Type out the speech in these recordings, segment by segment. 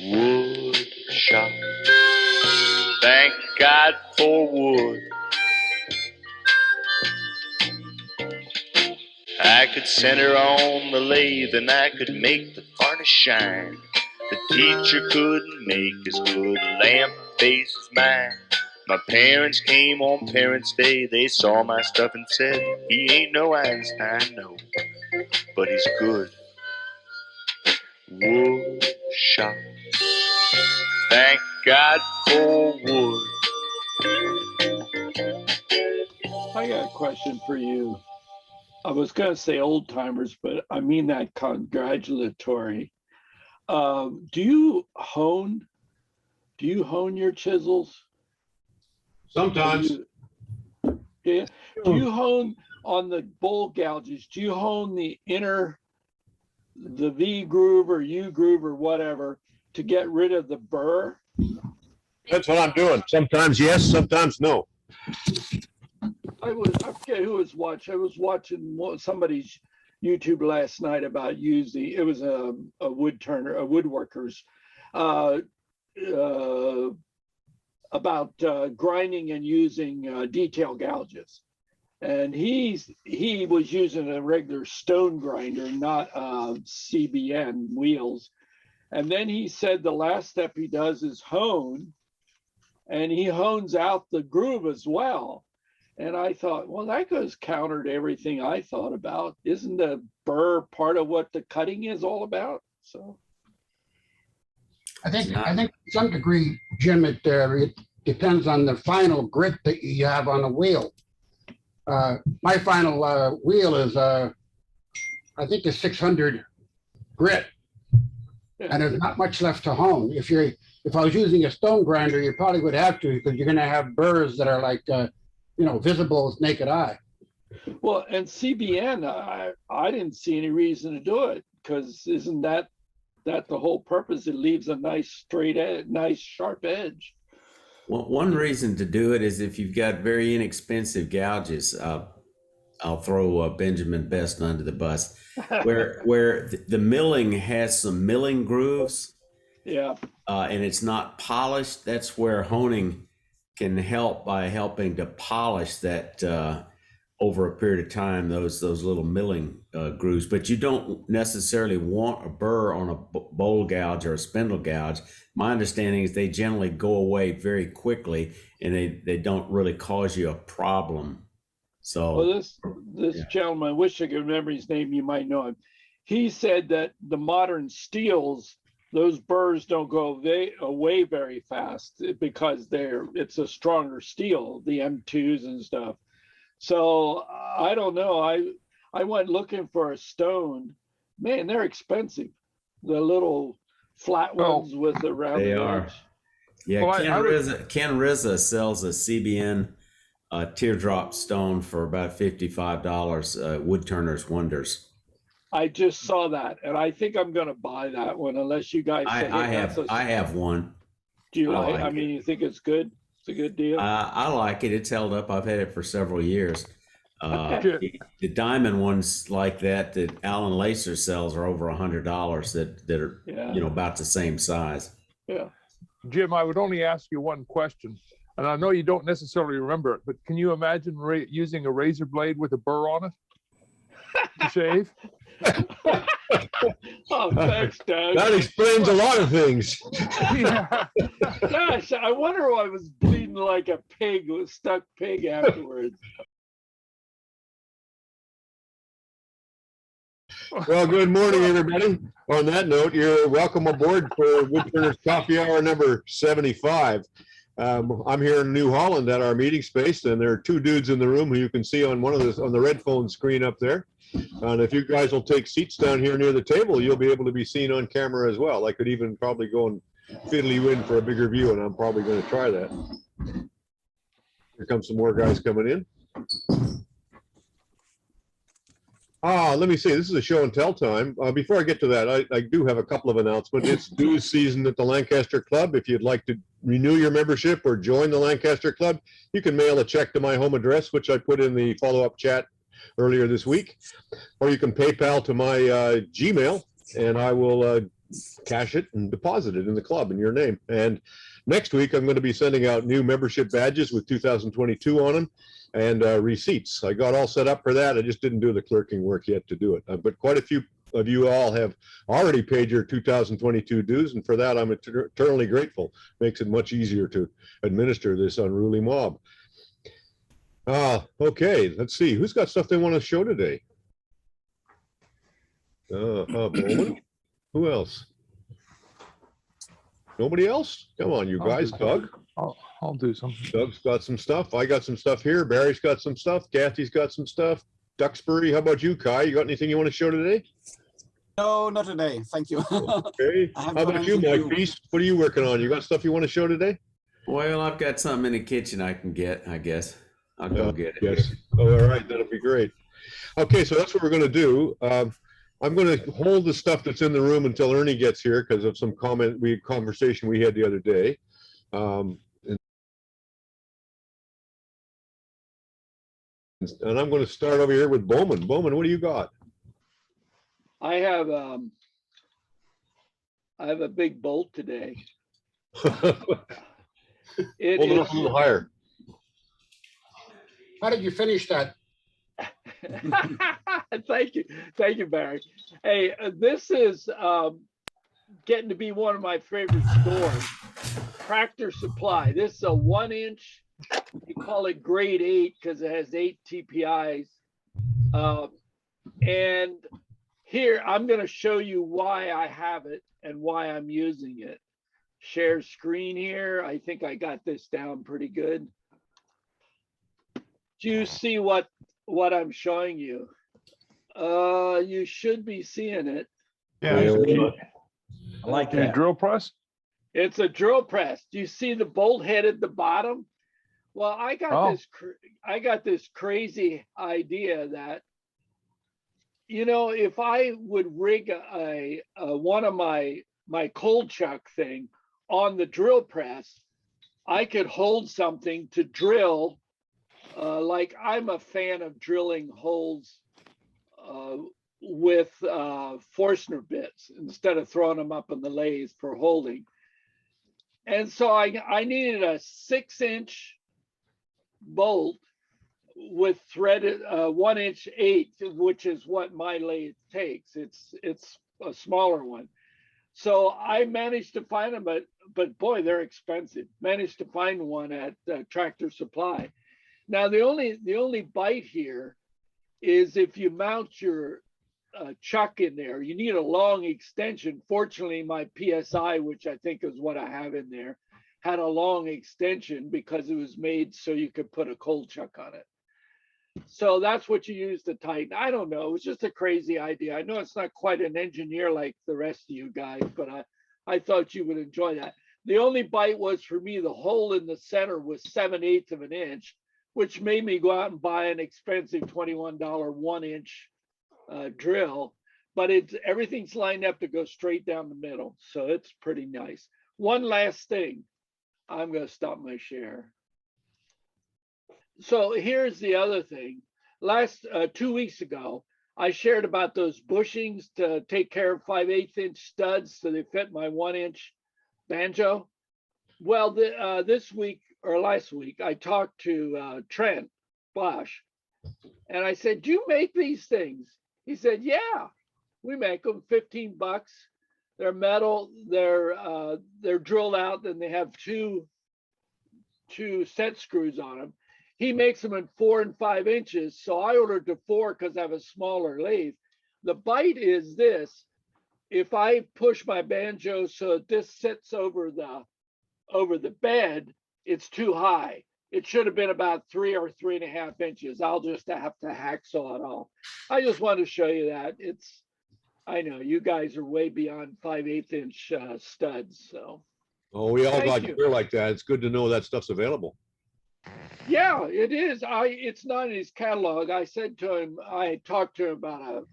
wood shop. Thank God for wood. I could send her on the lathe and I could make the furnace shine. The teacher couldn't make as good a lamp face as mine. My parents came on Parents' Day. They saw my stuff and said, he ain't no Einstein, no, but he's good. Wood shop. Thank God for wood. I got a question for you. I was going to say old timers, but I mean that congratulatory. Do you hone? Do you hone your chisels? Sometimes. Yeah. Do you hone on the bowl gouges? Do you hone the inner, the V groove or U groove or whatever to get rid of the burr? That's what I'm doing. Sometimes yes, sometimes no. I forget who was watching. I was watching somebody's YouTube last night about using. It was a woodturner, a woodworker's, about grinding and using detail gouges, and he was using a regular stone grinder, not CBN wheels. And then he said the last step he does is hone, and he hones out the groove as well. And I thought, well, that goes counter to everything I thought about. Isn't the burr part of what the cutting is all about? So I think to some degree, Jim, it depends on the final grit that you have on the wheel. My final wheel is, I think, a 600 grit, and there's not much left to hone. If I was using a stone grinder, you probably would have to, because you're going to have burrs that are like, visible with naked eye. Well, and CBN, I didn't see any reason to do it, because isn't that the whole purpose? It leaves a nice straight edge, nice sharp edge. Well, one reason to do it is if you've got very inexpensive gouges. I'll throw Benjamin Best under the bus, where the milling has some milling grooves. Yeah. And it's not polished. That's where honing can help by helping to polish that over a period of time, those little milling grooves. But you don't necessarily want a burr on a bowl gouge or a spindle gouge. My understanding is they generally go away very quickly, and they don't really cause you a problem. So well, this gentleman, I wish I could remember his name, you might know him. He said that the modern steels, those burrs don't go away very fast because it's a stronger steel, the M2s and stuff. So I don't know. I went looking for a stone. Man, they're expensive. The little flat ones with the rounded they are. edge. Yeah, well, Ken Rizza sells a CBN teardrop stone for about $55. Woodturners Wonders. I just saw that, and I think I'm going to buy that one. Unless you guys, I have one. Do you like? I mean, you think it's good? It's a good deal. I like it. It's held up. I've had it for several years. The diamond ones like that Alan Lacer sells are over $100. That are about the same size. Yeah. Jim, I would only ask you one question, and I know you don't necessarily remember it, but can you imagine using a razor blade with a burr on it to shave? Oh, thanks, Doug. That explains a lot of things. Yeah. Gosh, I wonder why I was bleeding like a pig, a stuck pig afterwards. Well, good morning, everybody. On that note, you're welcome aboard for Woodturners Coffee Hour number 75. I'm here in New Holland at our meeting space, and there are two dudes in the room who you can see on on the red phone screen up there. And if you guys will take seats down here near the table, you'll be able to be seen on camera as well. I could even probably go and fiddle you in for a bigger view, and I'm probably going to try that. Here comes some more guys coming in. Let me see. This is a show and tell time. Before I get to that, I do have a couple of announcements. It's dues season at the Lancaster Club. If you'd like to renew your membership or join the Lancaster Club, you can mail a check to my home address, which I put in the follow-up chat earlier this week, or you can PayPal to my Gmail, and I will cash it and deposit it in the club in your name. And next week, I'm going to be sending out new membership badges with 2022 on them and receipts. I got all set up for that. I just didn't do the clerking work yet to do it. But quite a few of you all have already paid your 2022 dues, and for that, I'm eternally grateful. Makes it much easier to administer this unruly mob. Okay, let's see. Who's got stuff they want to show today? Bowman? Who else? Nobody else? Come on, you guys. Doug? I'll do something. Doug's got some stuff. I got some stuff here. Barry's got some stuff. Kathy's got some stuff. Duxbury, how about you, Kai? You got anything you want to show today? No, not today. Thank you. Okay. How about you, Mike Peace? What are you working on? You got stuff you want to show today? Well, I've got something in the kitchen I can get, I guess. I'll go get it. Yes. Oh, all right. That'll be great. Okay, so that's what we're going to do. I'm going to hold the stuff that's in the room until Ernie gets here because of some conversation we had the other day. And I'm going to start over here with Bowman. Bowman, what do you got? I have a big bolt today. Hold it up a little higher. How did you finish that? Thank you, Barry. Hey, this is getting to be one of my favorite stores, Tractor Supply. This is a 1-inch. They call it grade 8 because it has 8 TPIs. And here I'm going to show you why I have it and why I'm using it. Share screen here. I think I got this down pretty good. Do you see what I'm showing you? You should be seeing it. Yeah, I like that. Drill press? It's a drill press. Do you see the bolt head at the bottom? Well, I got this crazy idea that, you know, if I would rig one of my cold chuck thing on the drill press, I could hold something to drill. Like I'm a fan of drilling holes with Forstner bits instead of throwing them up in the lathe for holding. And so I needed a 6-inch bolt with threaded 1-inch 8, which is what my lathe takes. It's a smaller one. So I managed to find them, but boy, they're expensive. Managed to find one at Tractor Supply. Now the only bite here is if you mount your chuck in there, you need a long extension. Fortunately, my PSI, which I think is what I have in there, had a long extension because it was made so you could put a cold chuck on it. So that's what you use to tighten. I don't know. It was just a crazy idea. I know it's not quite an engineer like the rest of you guys, but I thought you would enjoy that. The only bite was for me, the hole in the center was 7/8 of an inch, which made me go out and buy an expensive $21 1-inch drill, but everything's lined up to go straight down the middle. So it's pretty nice. One last thing. I'm going to stop my share. So here's the other thing. Last 2 weeks ago, I shared about those bushings to take care of 5/8 inch studs so they fit my 1-inch banjo. Well, this week or last week, I talked to Trent Bosch, and I said, "Do you make these things?" He said, "Yeah, we make them. $15. They're metal. They're drilled out, and they have two set screws on them. He makes them in 4 and 5 inches. So I ordered to 4 because I have a smaller lathe. The bite is this: if I push my banjo so this sits over the bed, it's too high. It should have been about 3 or 3.5 inches. I'll just have to hacksaw it off. I just wanted to show you that. I know you guys are way beyond 5/8 inch studs. So. Oh, we all got gear like that. It's good to know that stuff's available. Yeah, it is. It's not in his catalog. I said to him, I talked to him about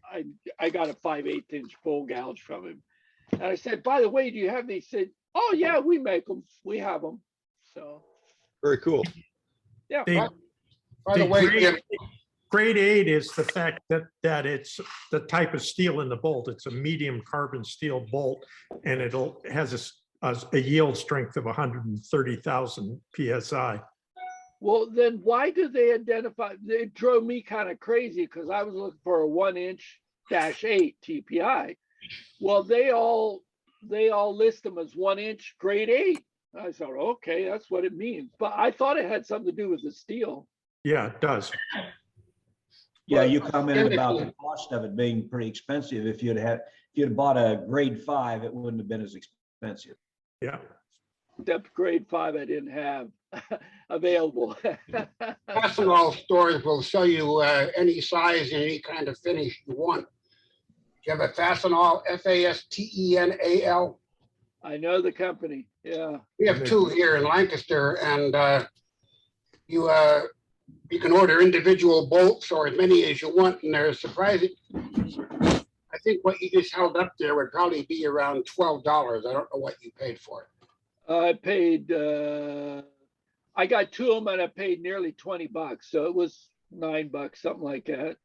I got a 5/8 inch full gouge from him. And I said, by the way, do you have these? He said, oh yeah, we make them. We have them. So. Very cool. Yeah. By the way, grade 8 is the fact that it's the type of steel in the bolt. It's a medium carbon steel bolt, and has a yield strength of 130,000 psi. Well, then why do they identify? It drove me kind of crazy because I was looking for a 1-inch-8 TPI. Well, they all list them as 1-inch grade 8. I thought, okay, that's what it means. But I thought it had something to do with the steel. Yeah, it does. Yeah, you commented about the cost of it being pretty expensive. If you'd bought a grade 5, it wouldn't have been as expensive. Yeah. Depth grade 5 I didn't have available. Fastenal stores will sell you any size and any kind of finish you want. Do you have a Fastenal, Fastenal? I know the company. Yeah. We have 2 here in Lancaster, and you can order individual bolts or as many as you want, and they're surprising. I think what you just held up there would probably be around $12. I don't know what you paid for it. I paid, I got 2 of them and I paid nearly $20. So it was $9, something like that.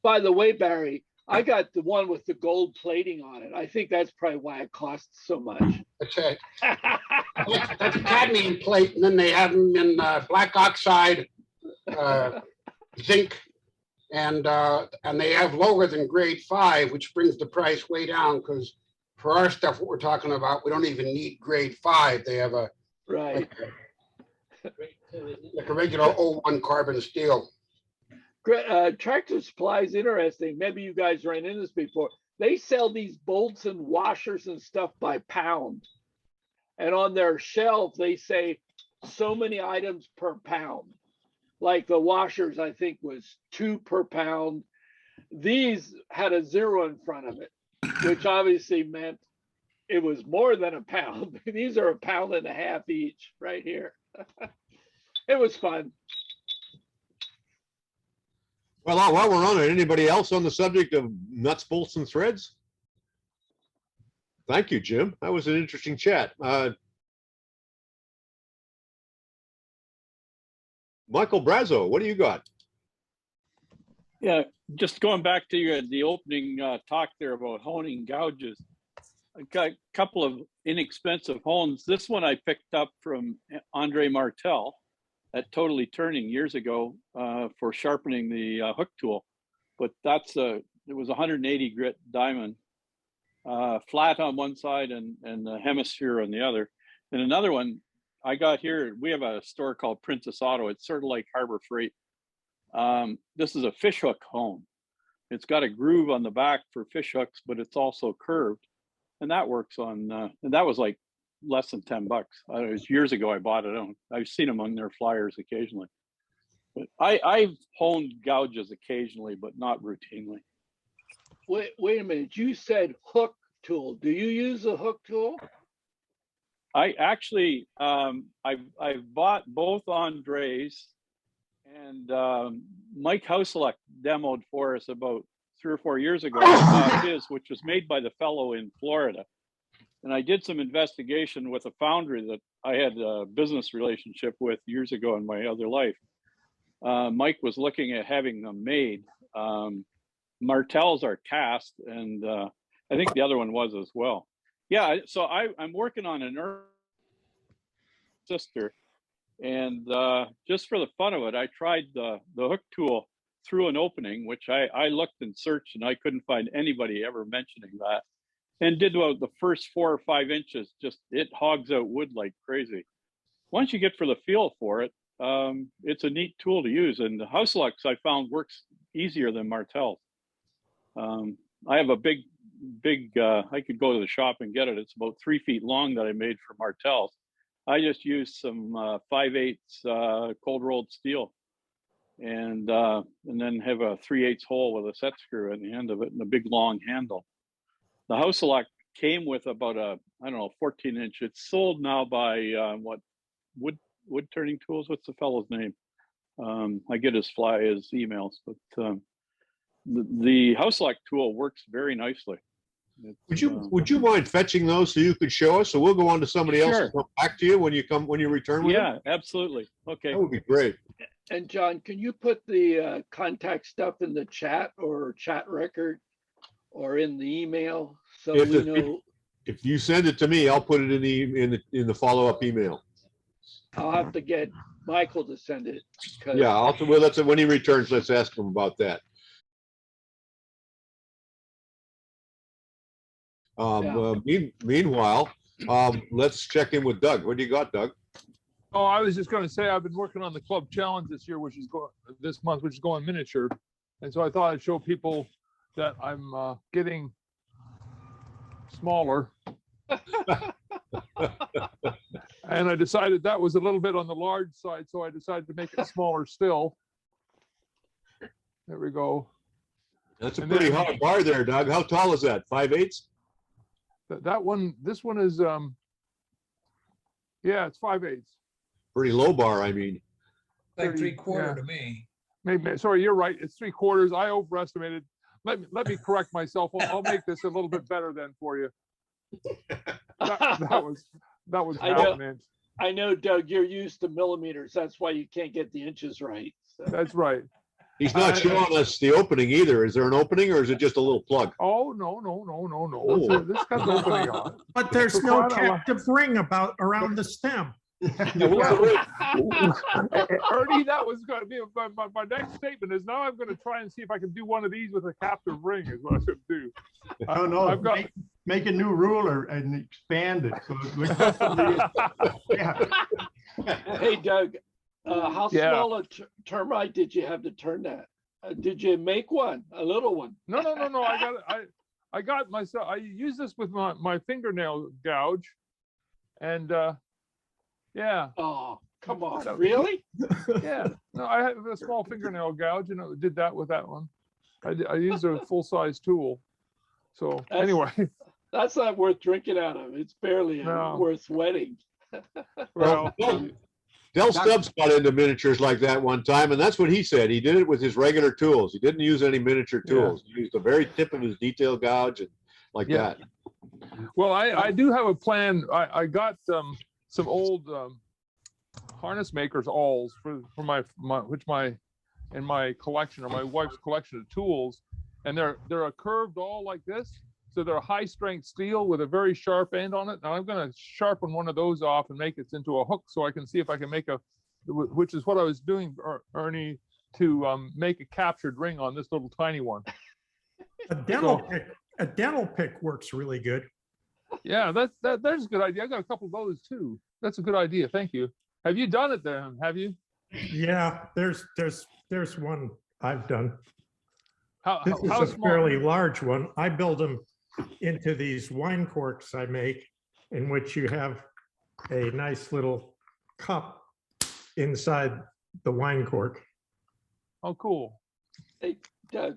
By the way, Barry, I got the one with the gold plating on it. I think that's probably why it costs so much. That's it. That's cadmium plate, and then they have them in black oxide, zinc, and they have lower than grade 5, which brings the price way down, because for our stuff, what we're talking about, we don't even need grade 5. They have a right like a regular 01 carbon steel. Tractor Supply is interesting. Maybe you guys ran into this before. They sell these bolts and washers and stuff by pound. And on their shelf, they say so many items per pound. Like the washers, I think, was 2 per pound. These had a 0 in front of it, which obviously meant it was more than a pound. These are 1.5 pounds each right here. It was fun. Well, while we're on it, anybody else on the subject of nuts, bolts, and threads? Thank you, Jim. That was an interesting chat. Michael Brazo, what do you got? Yeah, just going back to the opening talk there about honing gouges. I got a couple of inexpensive hones. This one I picked up from Andre Martell at Totally Turning years ago for sharpening the hook tool. But it was 180 grit diamond, flat on one side and a hemisphere on the other. And another one I got here, we have a store called Princess Auto. It's sort of like Harbor Freight. This is a fish hook hone. It's got a groove on the back for fish hooks, but it's also curved. And that works on, and that was like less than $10. It was years ago I bought it on. I've seen them on their flyers occasionally. But I've honed gouges occasionally, but not routinely. Wait a minute. You said hook tool. Do you use a hook tool? I actually, I've bought both Andres, and Mike Houseluk demoed for us about 3 or 4 years ago his, which was made by the fellow in Florida. And I did some investigation with a foundry that I had a business relationship with years ago in my other life. Mike was looking at having them made. Martells are cast, and I think the other one was as well. Yeah, so I'm working on an sister, and just for the fun of it, I tried the hook tool through an opening, which I looked and searched, and I couldn't find anybody ever mentioning that. And did about the first 4 or 5 inches, just it hogs out wood like crazy. Once you get for the feel for it, it's a neat tool to use. And the Houselux I found works easier than Martell. I have a big, I could go to the shop and get it. It's about 3 feet long that I made for Martells. I just used some 5/8 cold rolled steel, and then have a 3/8 hole with a set screw in the end of it and a big long handle. The Houseluk came with about a, I don't know, 14-inch. It's sold now by wood turning tools. What's the fellow's name? I get his emails, but the Houseluk tool works very nicely. Would you mind fetching those so you could show us? So we'll go on to somebody else and come back to you when you return with them? Yeah, absolutely. Okay. That would be great. And John, can you put the contact stuff in the chat or chat record or in the email so we know? If you send it to me, I'll put it in the follow-up email. I'll have to get Michael to send it. Yeah, well, when he returns, let's ask him about that. Meanwhile, let's check in with Doug. What do you got, Doug? Oh, I was just going to say I've been working on the club challenge this year, which is this month, which is going miniature, and so I thought I'd show people that I'm getting smaller. And I decided that was a little bit on the large side, so I decided to make it smaller still. There we go. That's a pretty high bar there, Doug. How tall is that? 5/8? That one, this one is, yeah, it's 5/8. Pretty low bar, I mean. Like 3/4 to me. Maybe, sorry, you're right. It's 3/4. I overestimated. Let me correct myself. I'll make this a little bit better then for you. That was half an inch. I know, Doug, you're used to millimeters. That's why you can't get the inches right. So. That's right. He's not showing us the opening either. Is there an opening or is it just a little plug? Oh, no. Oh. This got the opening on. But there's no captive ring around the stem. Ernie, that was going to be my next statement is now I'm going to try and see if I can do one of these with a captive ring is what I should do. I don't know. Make a new ruler and expand it. So it looks yeah. Hey, Doug, how small a termite did you have to turn that? Did you make one, a little one? No. I got myself. I use this with my fingernail gouge, and yeah. Oh, come on! Really? Yeah. No, I have a small fingernail gouge, and I did that with that one. I used a full size tool. So anyway, that's not worth drinking out of. It's barely worth wetting. Well, Del Stubbs got into miniatures like that one time, and that's what he said. He did it with his regular tools. He didn't use any miniature tools. He used the very tip of his detail gouge and like that. Well, I do have a plan. I got some old harness makers awls for in my collection or my wife's collection of tools, and they're a curved awl like this. So they're a high strength steel with a very sharp end on it. And I'm going to sharpen one of those off and make it into a hook so I can see if I can make which is what I was doing, Ernie, to make a captured ring on this little tiny one. A dental pick works really good. Yeah, that's a good idea. I got a couple of those too. That's a good idea. Thank you. Have you done it then? Have you? Yeah, there's one I've done. This is how a small? Fairly large one. I build them into these wine corks I make, in which you have a nice little cup inside the wine cork. Oh, cool. Hey, Doug.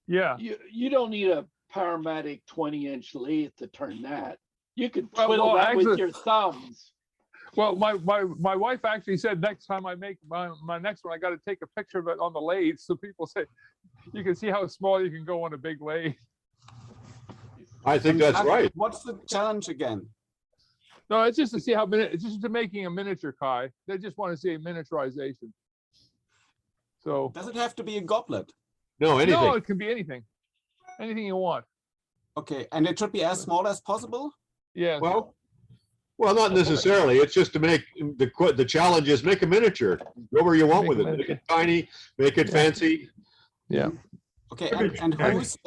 Yeah. You don't need a Powermatic 20-inch lathe to turn that. You could twiddle that with your thumbs. Well, my wife actually said next time I make my next one, I got to take a picture of it on the lathe so people say you can see how small you can go on a big lathe. I think that's right. What's the challenge again? No, it's just to see it's just to making a miniature, Kai. They just want to see a miniaturization. So does it have to be a goblet? No, anything. No, it can be anything. Anything you want. Okay, and it should be as small as possible? Yeah. Well, not necessarily. It's just to make the challenge is make a miniature. Go where you want with it. Make it tiny, make it fancy. Yeah. Okay, and whose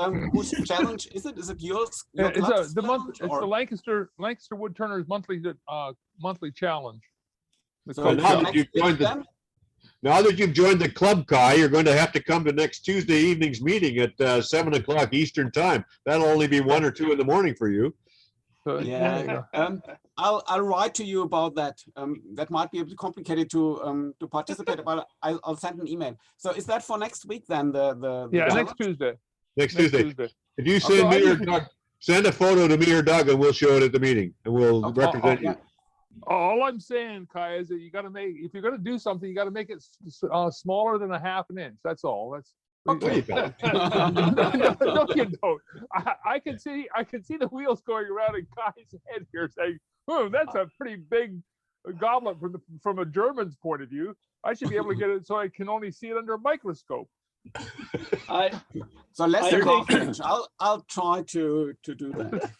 challenge is it? Is it yours? It's the Lancaster Woodturners monthly challenge. So now that you've joined the club, Kai, you're going to have to come to next Tuesday evening's meeting at 7 o'clock Eastern time. That'll only be 1 or 2 in the morning for you. Yeah, I'll write to you about that. That might be a bit complicated to participate, but I'll send an email. So is that for next week then? Next Tuesday. Next Tuesday. If you send me or Doug, send a photo to me or Doug, and we'll show it at the meeting, and we'll represent you. All I'm saying, Kai, is that you got to if you're going to do something, you got to make it smaller than a half an inch. That's all. That's. Okay. No, you don't. I can see the wheels going around in Kai's head here saying, "Oh, that's a pretty big goblet from a German's point of view. I should be able to get it so I can only see it under a microscope. So less than half inch. I'll try to do that.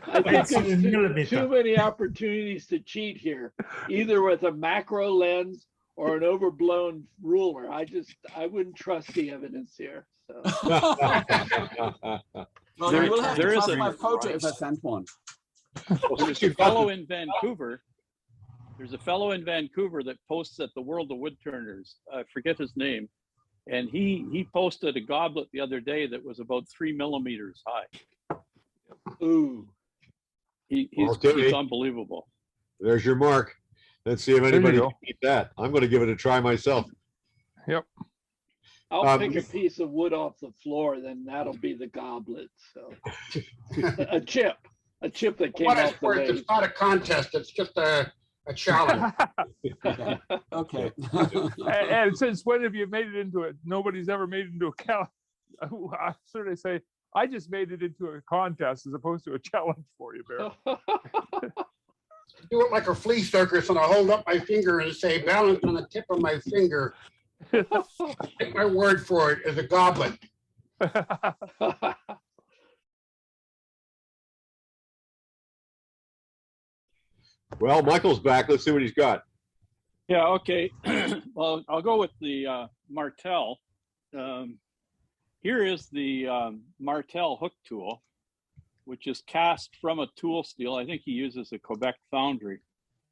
I think there's too many opportunities to cheat here, either with a macro lens or an overblown ruler. I wouldn't trust the evidence here. So. Well, you will have to trust my photo if I send one. There's a fellow in Vancouver. There's a fellow in Vancouver that posts at the World of Woodturners. I forget his name. And he posted a goblet the other day that was about 3 millimeters high. Ooh. He's unbelievable. There's your mark. Let's see if anybody can beat that. I'm going to give it a try myself. Yep. I'll pick a piece of wood off the floor, then that'll be the goblet. So a chip that came off the lathe. It's not a contest. It's just a challenge. Okay. And since when have you made it into it? Nobody's ever made it into a cow. I sort of say I just made it into a contest as opposed to a challenge for you, Bear. Do it like a flea circus, and I hold up my finger and say, balance on the tip of my finger. Take my word for it, as a goblet. Well, Michael's back. Let's see what he's got. Yeah, okay. Well, I'll go with the Martell. Here is the Martell hook tool, which is cast from a tool steel. I think he uses a Quebec foundry.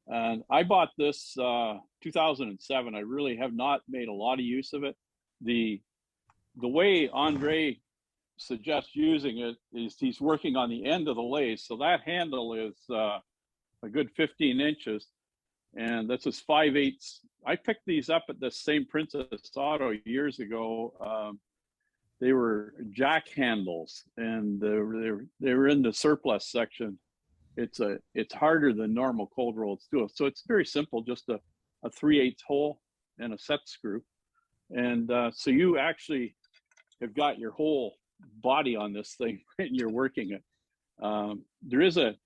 And I bought this 2007. I really have not made a lot of use of it. The way Andre suggests using it is he's working on the end of the lathe. So that handle is a good 15 inches. And that's his 5/8. I picked these up at the same Princess Auto years ago. They were jack handles, and they were in the surplus section. It's harder than normal cold rolled steel. So it's very simple, just a 3/8 hole and a set screw. And so you actually have got your whole body on this thing and you're working it. There is a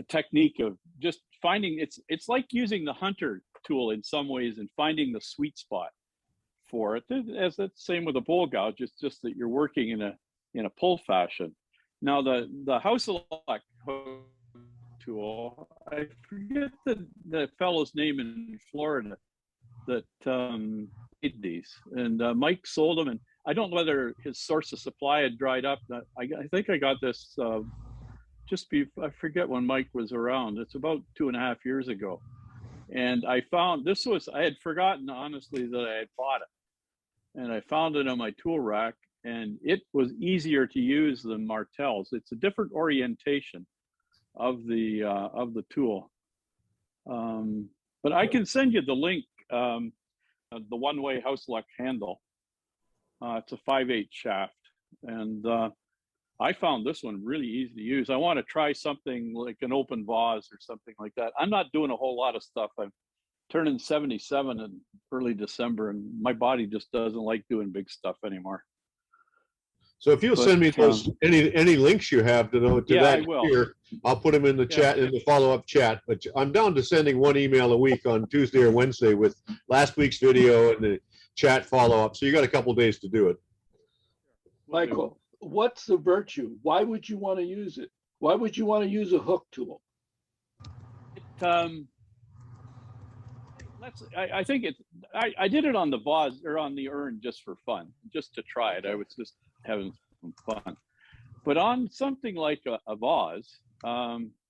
technique of just finding, it's like using the hunter tool in some ways and finding the sweet spot for it. As that's same with a bowl gouge, it's just that you're working in a pull fashion. Now the house lock tool, I forget the fellow's name in Florida that made these, and Mike sold them, and I don't know whether his source of supply had dried up. I think I got this I forget when Mike was around. It's about 2.5 years ago. And I found I had forgotten honestly that I had bought it. And I found it on my tool rack, and it was easier to use than Martell's. It's a different orientation of the tool. But I can send you the link, the one-way house lock handle. It's a 5/8 shaft. And I found this one really easy to use. I want to try something like an open vase or something like that. I'm not doing a whole lot of stuff. I'm turning 77 in early December, and my body just doesn't like doing big stuff anymore. So if you'll send me those any links you have to that here, I'll put them in the chat, in the follow-up chat. But I'm down to sending one email a week on Tuesday or Wednesday with last week's video and the chat follow-up. So you got a couple of days to do it. Michael, what's the virtue? Why would you want to use it? Why would you want to use a hook tool? I think I did it on the vase or on the urn just for fun, just to try it. I was just having some fun. But on something like a vase,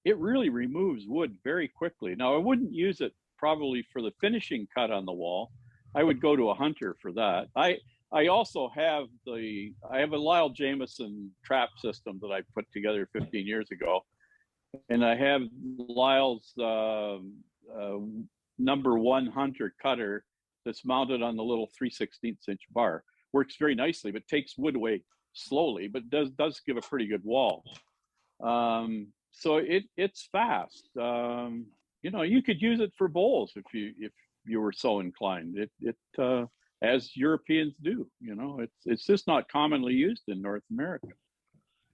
it really removes wood very quickly. Now, I wouldn't use it probably for the finishing cut on the wall. I would go to a hunter for that. I also have I have a Lyle Jameson trap system that I put together 15 years ago. And I have Lyle's #1 hunter cutter that's mounted on the little 3/16 inch bar. Works very nicely, but takes wood away slowly, but does give a pretty good wall. So it's fast. You could use it for bowls if you were so inclined. It as Europeans do, it's just not commonly used in North America.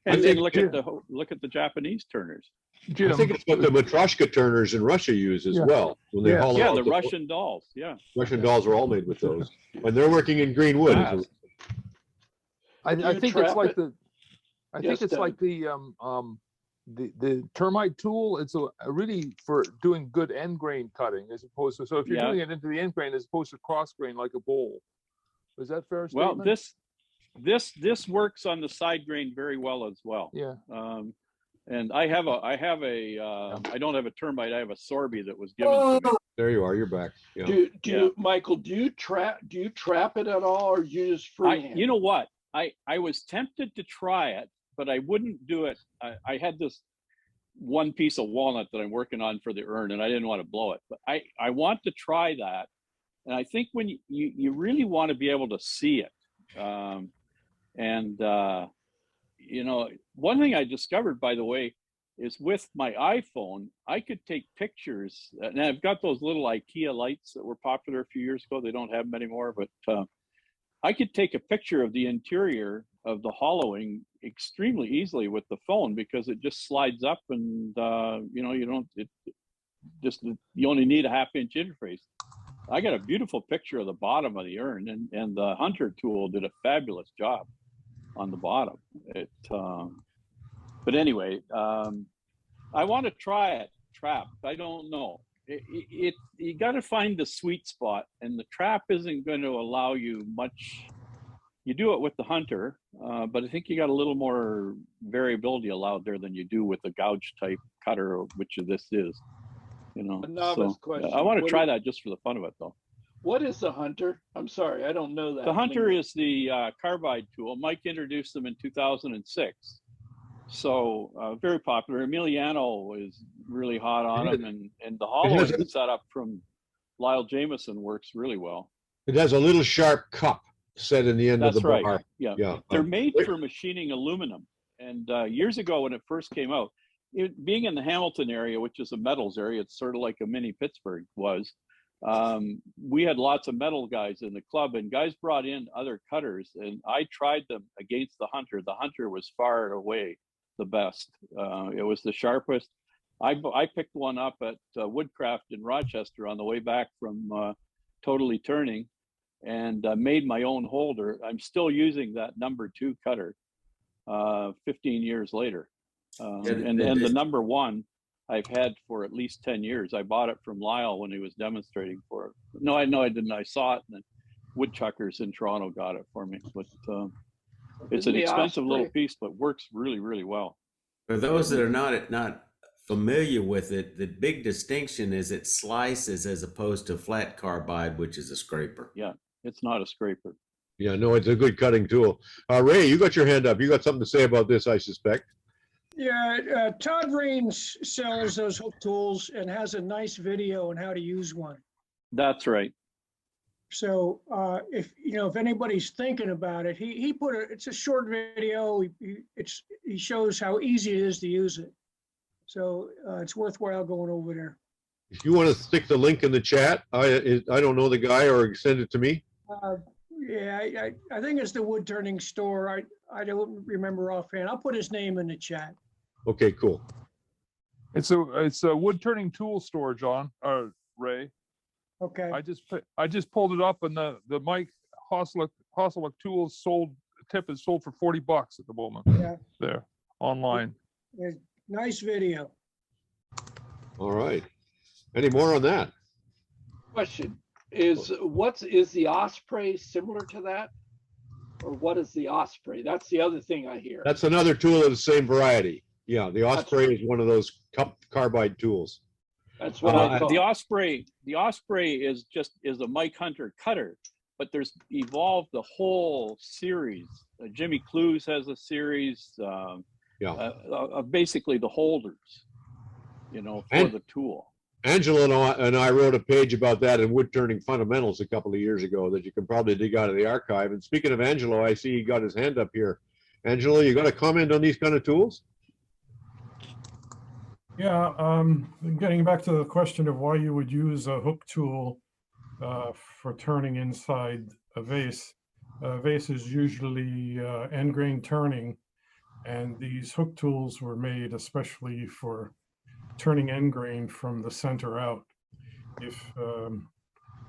And then look at the Japanese turners. I think it's what the matryoshka turners in Russia use as well. When they hollow out the Russian dolls. Yeah. Russian dolls are all made with those. And they're working in green wood. I think it's like the, I think it's like the termite tool. It's a really for doing good end grain cutting as opposed to, so if you're doing it into the end grain as opposed to cross grain like a bowl. Is that fair statement? Well, this works on the side grain very well as well. Yeah. And I don't have a termite. I have a Sorby that was given to me. There you are. You're back. Yeah. Do you, Michael? Do you trap it at all, or you just freehand? You know what? I was tempted to try it, but I wouldn't do it. I had this one piece of walnut that I'm working on for the urn, and I didn't want to blow it. But I want to try that, and I think when you really want to be able to see it, you know, one thing I discovered, by the way, is with my iPhone, I could take pictures. And I've got those little IKEA lights that were popular a few years ago. They don't have them anymore, but I could take a picture of the interior of the hollowing extremely easily with the phone because it just slides up and, you know, you only need a 1/2-inch interface. I got a beautiful picture of the bottom of the urn, and the Hunter tool did a fabulous job on the bottom. But anyway, I want to try it trap. I don't know. You got to find the sweet spot, and the trap isn't going to allow you much. You do it with the Hunter, but I think you got a little more variability allowed there than you do with the gouge type cutter, which this is. You know, a novice question. I want to try that just for the fun of it, though. What is the Hunter? I'm sorry, I don't know that. The Hunter is the carbide tool. Mike introduced them in 2006. So very popular. Emiliano is really hot on them, and the hollowing setup from Lyle Jameson works really well. It has a little sharp cup set in the end of the bar. Right. Yeah. They're made for machining aluminum. And years ago when it first came out, being in the Hamilton area, which is a metals area, it's sort of like a mini Pittsburgh was. We had lots of metal guys in the club, and guys brought in other cutters, and I tried them against the Hunter. The Hunter was far and away the best. It was the sharpest. I picked one up at Woodcraft in Rochester on the way back from Totally Turning, and made my own holder. I'm still using that #2 cutter 15 years later. And the #1 I've had for at least 10 years. I bought it from Lyle when he was demonstrating for it. No, I didn't. I saw it, and Woodchuckers in Toronto got it for me. But it's an expensive little piece, but works really, really well. For those that are not familiar with it, the big distinction is it slices as opposed to flat carbide, which is a scraper. Yeah, it's not a scraper. Yeah, no, it's a good cutting tool. Ray, you got your hand up. You got something to say about this, I suspect. Yeah, Todd Raines sells those hook tools and has a nice video on how to use one. That's right. So if anybody's thinking about it, he put it's a short video. He shows how easy it is to use it. So it's worthwhile going over there. If you want to stick the link in the chat, I don't know the guy, or send it to me. Yeah, I think it's the wood turning store. I don't remember offhand. I'll put his name in the chat. Okay, cool. It's a wood turning tool store, John or Ray. Okay. I just pulled it up, and the Mike Hoslick tools tip is sold for $40 at the moment. Yeah. There online. Nice video. All right. Any more on that? Question is, is the Osprey similar to that? Or what is the Osprey? That's the other thing I hear. That's another tool of the same variety. Yeah, the Osprey is one of those carbide tools. That's what I thought. The Osprey is a Mike Hunter cutter, but there's evolved the whole series. Jimmy Clues has a series of basically the holders, for the tool. Angela and I wrote a page about that in Wood Turning Fundamentals a couple of years ago that you can probably dig out of the archive. And speaking of Angelo, I see he got his hand up here. Angelo, you got a comment on these kind of tools? Yeah, getting back to the question of why you would use a hook tool for turning inside a vase. Vase is usually end grain turning, and these hook tools were made especially for turning end grain from the center out. If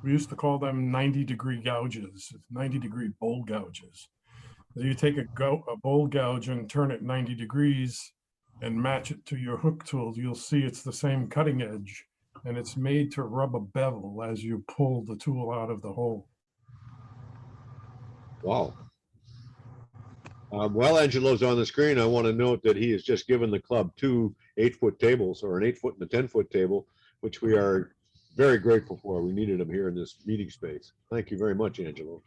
we used to call them 90-degree gouges, 90-degree bowl gouges. So you take a bowl gouge and turn it 90 degrees and match it to your hook tool, you'll see it's the same cutting edge, and it's made to rub a bevel as you pull the tool out of the hole. Wow. While Angelo's on the screen, I want to note that he has just given the club 2 8-foot tables, or an 8-foot and a 10-foot table, which we are very grateful for. We needed them here in this meeting space. Thank you very much, Angelo.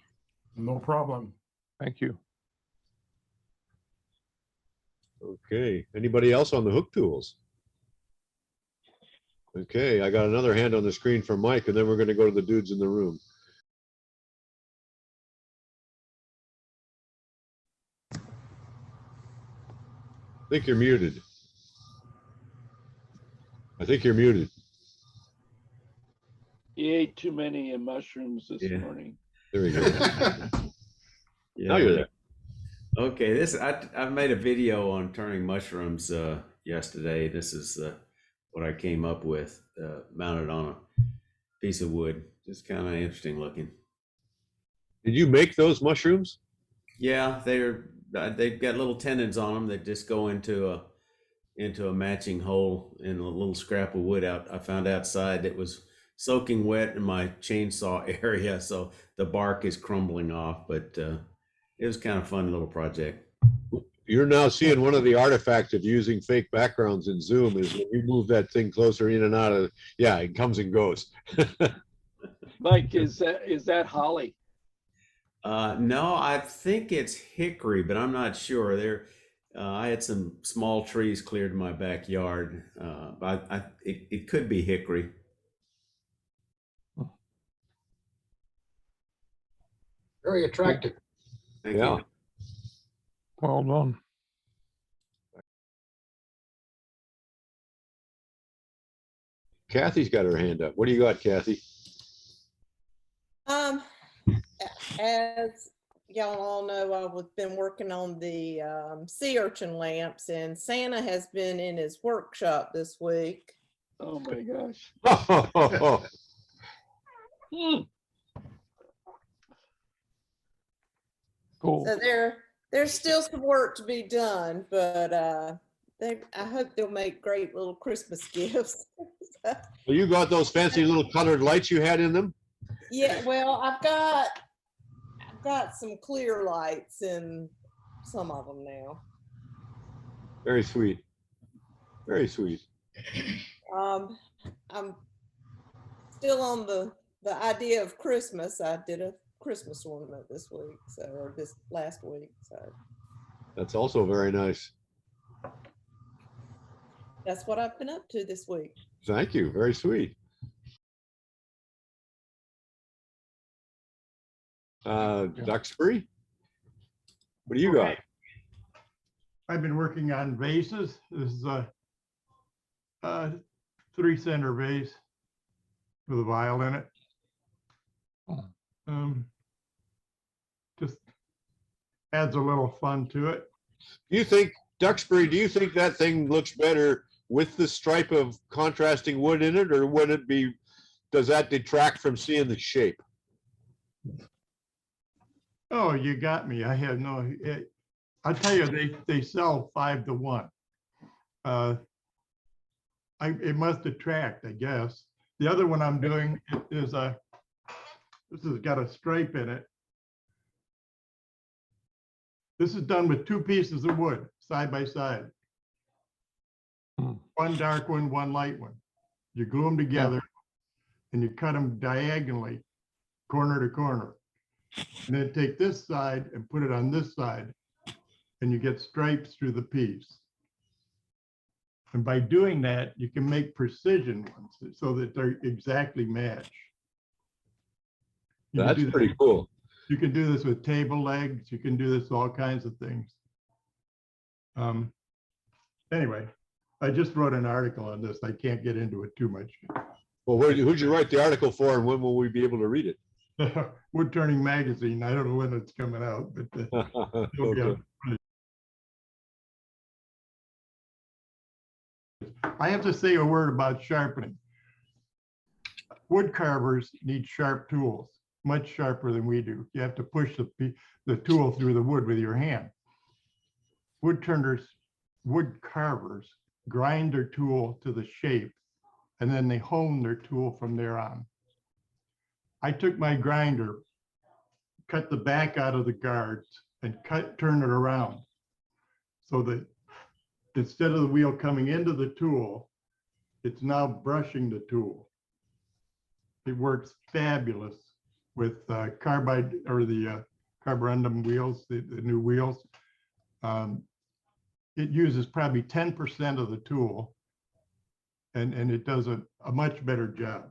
No problem. Thank you. Okay, anybody else on the hook tools? Okay, I got another hand on the screen from Mike, and then we're going to go to the dudes in the room. I think you're muted. I think you're muted. He ate too many mushrooms this morning. There we go. Yeah. Now you're there. Okay, I made a video on turning mushrooms yesterday. This is what I came up with, mounted on a piece of wood. Just kind of interesting looking. Did you make those mushrooms? Yeah, they've got little tendons on them that just go into a matching hole in a little scrap of wood I found outside that was soaking wet in my chainsaw area, so the bark is crumbling off, but it was kind of fun little project. You're now seeing one of the artifacts of using fake backgrounds in Zoom is when you move that thing closer in and out of, yeah, it comes and goes. Mike, is that holly? No, I think it's hickory, but I'm not sure. I had some small trees cleared in my backyard, but it could be hickory. Very attractive. Thank you. Well done. Kathy's got her hand up. What do you got, Kathy? As y'all all know, I've been working on the Sea-urchin lamps, and Santa has been in his workshop this week. Oh my gosh. Cool. So there's still some work to be done, but I hope they'll make great little Christmas gifts. Well, you got those fancy little colored lights you had in them? Yeah, well, I've got some clear lights in some of them now. Very sweet. Very sweet. I'm still on the idea of Christmas. I did a Christmas ornament this week, or this last week. So That's also very nice. that's what I've been up to this week. Thank you. Very sweet. Duxbury, what do you got? I've been working on vases. This is a 3-center vase with a vial in it. Just adds a little fun to it. Do you think, Duxbury, do you think that thing looks better with the stripe of contrasting wood in it, or would it be, does that detract from seeing the shape? Oh, you got me. I have no, I'll tell you, they sell 5 to 1. It must attract, I guess. The other one I'm doing is this has got a stripe in it. This is done with 2 pieces of wood side by side. One dark one, one light one. You glue them together and you cut them diagonally, corner to corner. And then take this side and put it on this side, and you get stripes through the piece. And by doing that, you can make precision ones so that they're exactly match. That's pretty cool. You can do this with table legs. You can do this with all kinds of things. Anyway, I just wrote an article on this. I can't get into it too much. Well, who'd you write the article for, and when will we be able to read it? Wood Turning magazine. I don't know when it's coming out, but it'll be out. I have to say a word about sharpening. Wood carvers need sharp tools, much sharper than we do. You have to push the tool through the wood with your hand. Wood carvers grind their tool to the shape, and then they hone their tool from there on. I took my grinder, cut the back out of the guards, and turn it around so that instead of the wheel coming into the tool, it's now brushing the tool. It works fabulous with carbide or the carborundum wheels, the new wheels. It uses probably 10% of the tool, and it does a much better job.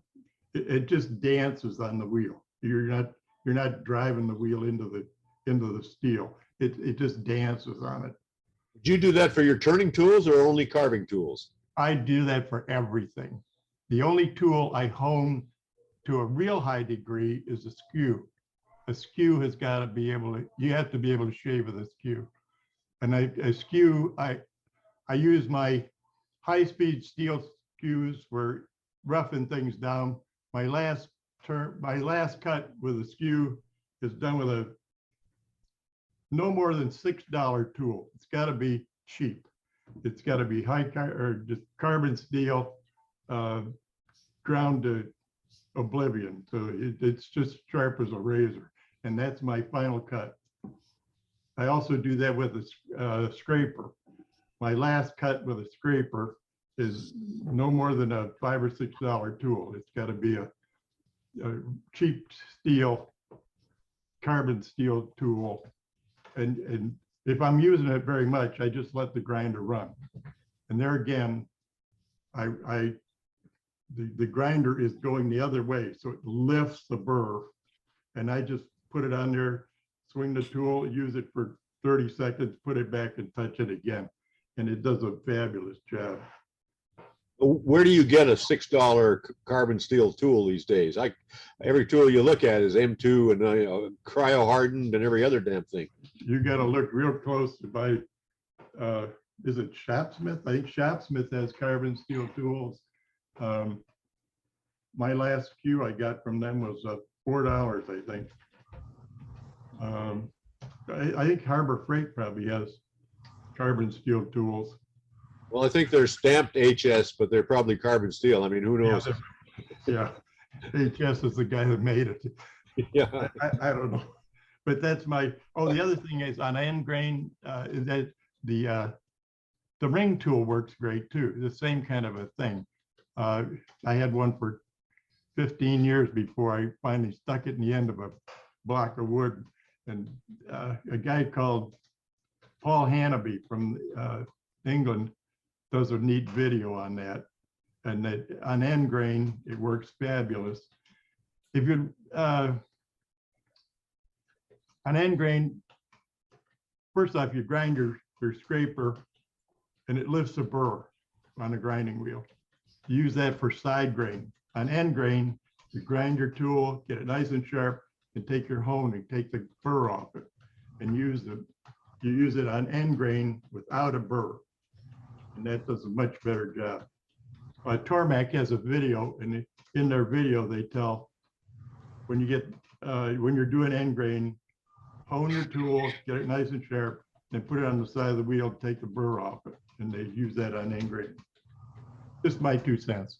It just dances on the wheel. You're not driving the wheel into the steel. It just dances on it. Do you do that for your turning tools or only carving tools? I do that for everything. The only tool I hone to a real high degree is a skew. A skew has got to be able to, you have to be able to shave with a skew. And a skew, I use my high-speed steel skews for roughing things down. My last cut with a skew is done with a no more than $6 tool. It's got to be cheap. It's got to be just carbon steel, ground to oblivion. So it's just sharp as a razor. And that's my final cut. I also do that with a scraper. My last cut with a scraper is no more than a $5 or $6 tool. It's got to be a cheap steel, carbon steel tool. And if I'm using it very much, I just let the grinder run. And there again, the grinder is going the other way, so it lifts the burr, and I just put it on there, swing the tool, use it for 30 seconds, put it back and touch it again. And it does a fabulous job. Where do you get a $6 carbon steel tool these days? Every tool you look at is M2 and cryo hardened and every other damn thing. You got to look real close to buy, is it Shopsmith? I think Shopsmith has carbon steel tools. My last skew I got from them was $4, I think. I think Harbor Freight probably has carbon steel tools. Well, I think they're stamped HS, but they're probably carbon steel. I mean, who knows? Yeah, HS is the guy that made it. Yeah, I don't know. But that's my, the other thing is on end grain, is that the ring tool works great too. The same kind of a thing. I had one for 15 years before I finally stuck it in the end of a block of wood. And a guy called Paul Hannaby from England does a neat video on that. And that on end grain, it works fabulous. If you on end grain, first off, you grind your scraper and it lifts a burr on a grinding wheel. You use that for side grain. On end grain, you grind your tool, get it nice and sharp, and take your hone and take the burr off it and use it. You use it on end grain without a burr, and that does a much better job. Tormac has a video, and in their video they tell when you get when you're doing end grain, hone your tool, get it nice and sharp, and put it on the side of the wheel, take the burr off it, and they use that on end grain. Just my 2 cents.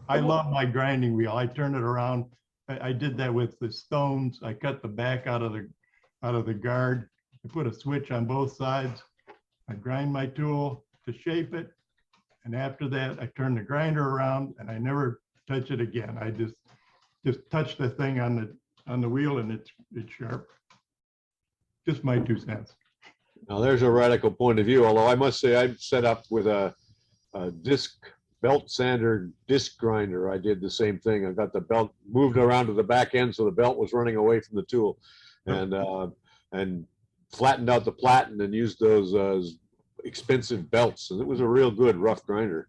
I love my grinding wheel. I turn it around. I did that with the stones. I cut the back out of the guard. I put a switch on both sides. I grind my tool to shape it. And after that, I turn the grinder around and I never touch it again. I just touch the thing on the wheel and it's sharp. Just my 2 cents. Now there's a radical point of view, although I must say I'm set up with a disc belt sander disc grinder. I did the same thing. I got the belt moved around to the back end so the belt was running away from the tool, and flattened out the platen and used those expensive belts, and it was a real good rough grinder.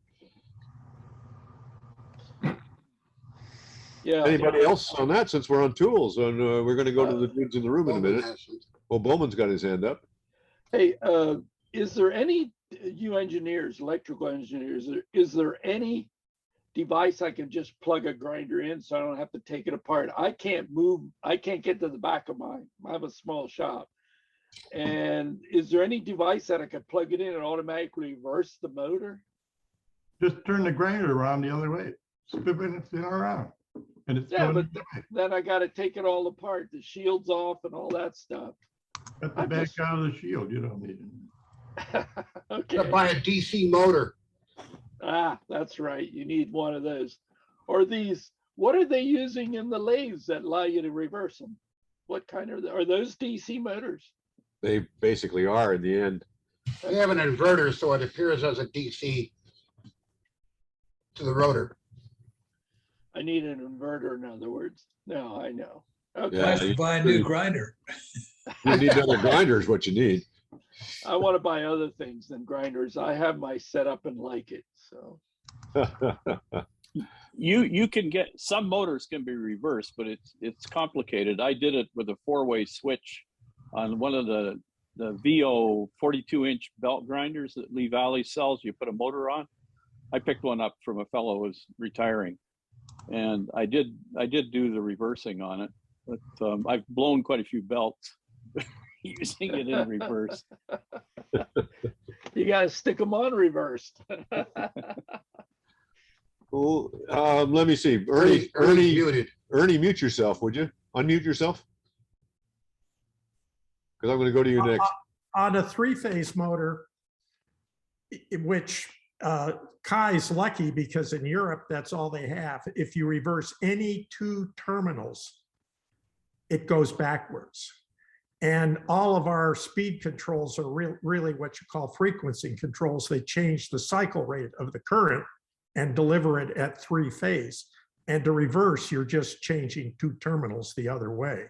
Yeah. Anybody else on that, since we're on tools? And we're going to go to the dudes in the room in a minute. Well, Bowman's got his hand up. Hey, is there any you engineers, electrical engineers, is there any device I can just plug a grinder in so I don't have to take it apart? I can't get to the back of mine. I have a small shop. And is there any device that I could plug it in and automatically reverse the motor? Just turn the grinder around the other way. Spin it around. And it's Yeah, going but then I got to take it all apart, the shields off and all that stuff. Cut the back out of the shield. You don't need it. Okay. Buy a DC motor. Ah, that's right. You need one of those. Or these, what are they using in the lathes that allow you to reverse them? What kind are those DC motors? They basically are in the end. They have an inverter, so it appears as a DC to the rotor. I need an inverter, in other words. No, I know. Okay. Nice to buy a new grinder. You need another grinder is what you need. I want to buy other things than grinders. I have my setup and like it. So you can get, some motors can be reversed, but it's complicated. I did it with a 4-way switch on one of the VO 42-inch belt grinders that Lee Valley sells. You put a motor on. I picked one up from a fellow who was retiring, and I did do the reversing on it. But I've blown quite a few belts using it in reverse. You got to stick them on reversed. Well, let me see. Ernie, mute yourself, would you? Unmute yourself. Because I'm going to go to you next. On a 3-phase motor, which Kai's lucky because in Europe, that's all they have. If you reverse any 2 terminals, it goes backwards. And all of our speed controls are really what you call frequency controls. They change the cycle rate of the current and deliver it at 3-phase. And to reverse, you're just changing 2 terminals the other way.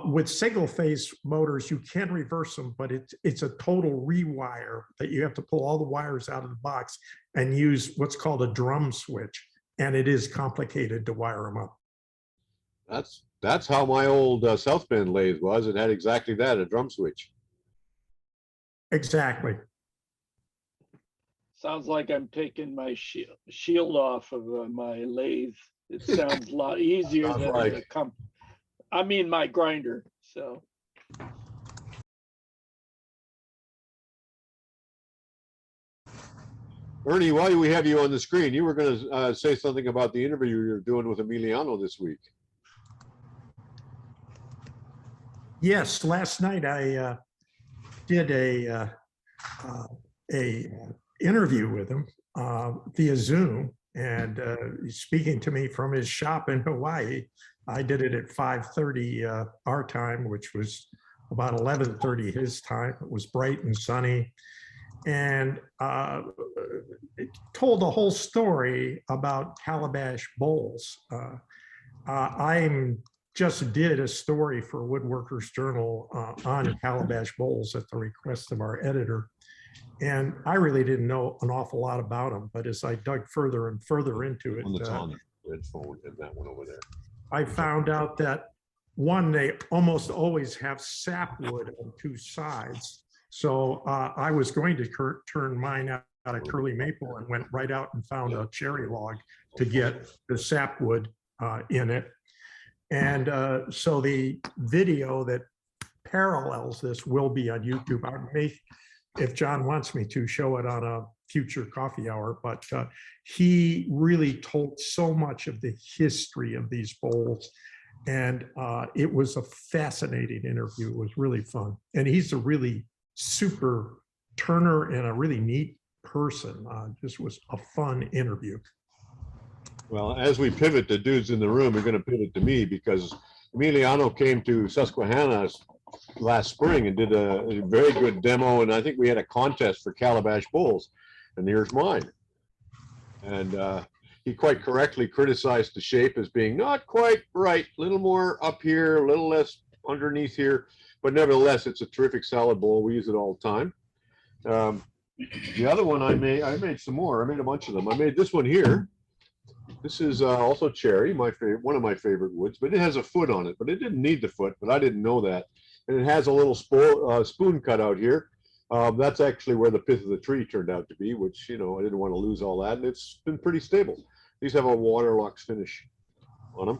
With single-phase motors, you can reverse them, but it's a total rewire that you have to pull all the wires out of the box and use what's called a drum switch. And it is complicated to wire them up. That's how my old South Bend lathe was. It had exactly that, a drum switch. Exactly. Sounds like I'm taking my shield off of my lathe. It sounds a lot easier than right. I mean, my grinder. So. Ernie, while we have you on the screen, you were going to say something about the interview you're doing with Emiliano this week. Yes, last night I did a interview with him via Zoom, and he's speaking to me from his shop in Hawaii. I did it at 5:30 our time, which was about 11:30 his time. It was bright and sunny, and it told the whole story about Calabash bowls. I'm just did a story for Woodworkers Journal on Calabash bowls at the request of our editor. And I really didn't know an awful lot about them, but as I dug further and further into it, On the red phone and that one over there. I found out that one, they almost always have sapwood on 2 sides. So I was going to turn mine out of curly maple and went right out and found a cherry log to get the sapwood in it. And so the video that parallels this will be on YouTube. I may, if John wants me to, show it on a future coffee hour, but he really told so much of the history of these bowls. And it was a fascinating interview. It was really fun. And he's a really super turner and a really neat person. Just was a fun interview. Well, as we pivot to dudes in the room, we're going to pivot to me because Emiliano came to Susquehanna last spring and did a very good demo. And I think we had a contest for Calabash bowls. And here's mine. And he quite correctly criticized the shape as being not quite right, a little more up here, a little less underneath here. But nevertheless, it's a terrific salad bowl. We use it all the time. The other one I made some more. I made a bunch of them. I made this one here. This is also cherry, my favorite, one of my favorite woods, but it has a foot on it, but it didn't need the foot, but I didn't know that. And it has a little spoon cut out here. That's actually where the pith of the tree turned out to be, which, you know, I didn't want to lose all that, and it's been pretty stable. These have a waterlox finish on them.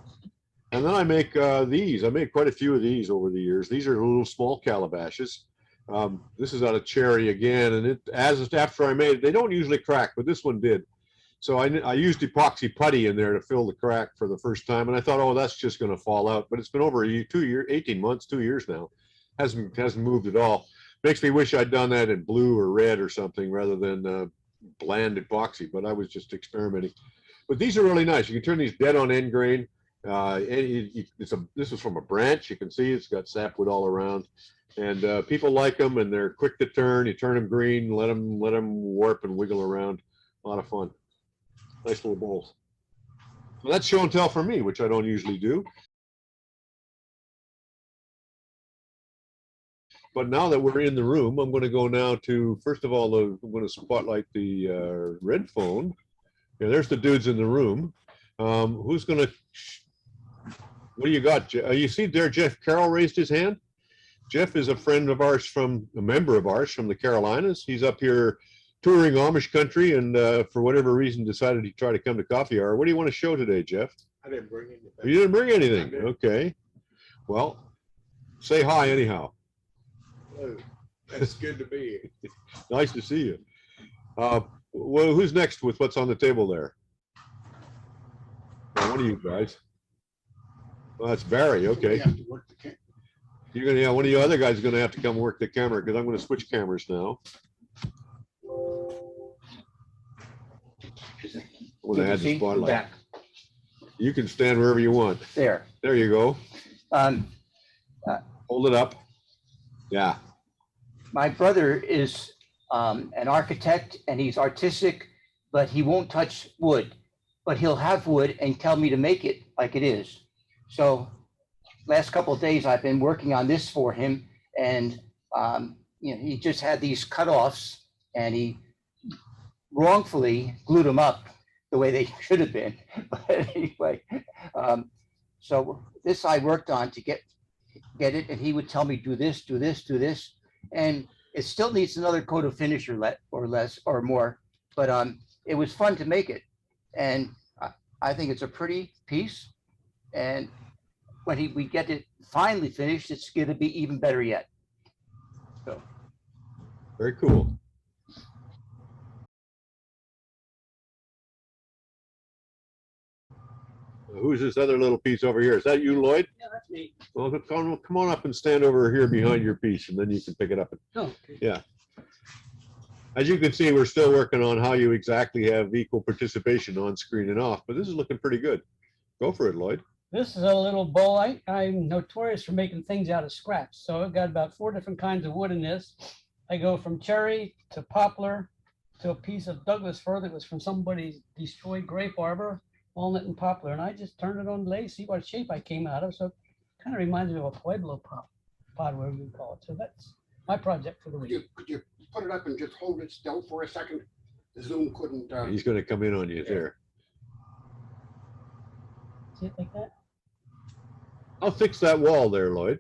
And then I make these. I made quite a few of these over the years. These are little small calabashes. This is out of cherry again, and after I made it, they don't usually crack, but this one did. So I used epoxy putty in there to fill the crack for the first time, and I thought, oh, that's just going to fall out. But it's been over 18 months, 2 years now. Hasn't moved at all. Makes me wish I'd done that in blue or red or something rather than bland epoxy. But I was just experimenting. But these are really nice. You can turn these dead on end grain. This is from a branch. You can see it's got sapwood all around, and people like them, and they're quick to turn. You turn them green, let them warp and wiggle around. A lot of fun. Nice little bowls. So that's show and tell for me, which I don't usually do. But now that we're in the room, I'm going to go now to, first of all, I'm going to spotlight the red phone. Yeah, there's the dudes in the room. Who's going to, what do you got? You see there, Jeff Carroll raised his hand. Jeff is a friend of ours a member of ours from the Carolinas. He's up here touring Amish country, and for whatever reason decided he'd try to come to Coffee Hour. What do you want to show today, Jeff? I didn't bring anything. You didn't bring anything? Okay. Well, say hi anyhow. Oh, that's good to be here. Nice to see you. Well, who's next with what's on the table there? One of you guys. Well, that's Barry. Okay. You're gonna, yeah, one of you other guys is gonna have to come work the camera because I'm gonna switch cameras now. I'm gonna add the spotlight. You can stand wherever you want. There. There you go. Hold it up. Yeah. My brother is an architect and he's artistic, but he won't touch wood. But he'll have wood and tell me to make it like it is. So last couple of days I've been working on this for him, and you know, he just had these cutoffs and he wrongfully glued them up the way they should have been. But anyway, so this I worked on to get it, and he would tell me do this, do this, do this, and it still needs another coat of finish or less or more. But it was fun to make it, and I think it's a pretty piece. And when we get it finally finished, it's going to be even better yet. So very cool. Who's this other little piece over here? Is that you, Lloyd? Yeah, that's me. Well, come on up and stand over here behind your piece, and then you can pick it up. Oh, okay. Yeah. As you can see, we're still working on how you exactly have equal participation on screen and off, but this is looking pretty good. Go for it, Lloyd. This is a little bowl. I'm notorious for making things out of scraps. So I've got about 4 different kinds of wood in this. I go from cherry to poplar to a piece of Douglas fir that was from somebody's destroyed grape arbor, walnut and poplar. And I just turned it on the lathe, see what shape I came out of. So it kind of reminds me of a Pueblo pod, whatever you call it. So that's my project for the week. Could you put it up and just hold it still for a second? The Zoom couldn't. He's going to come in on you there. See it like that? How thick's that wall there, Lloyd?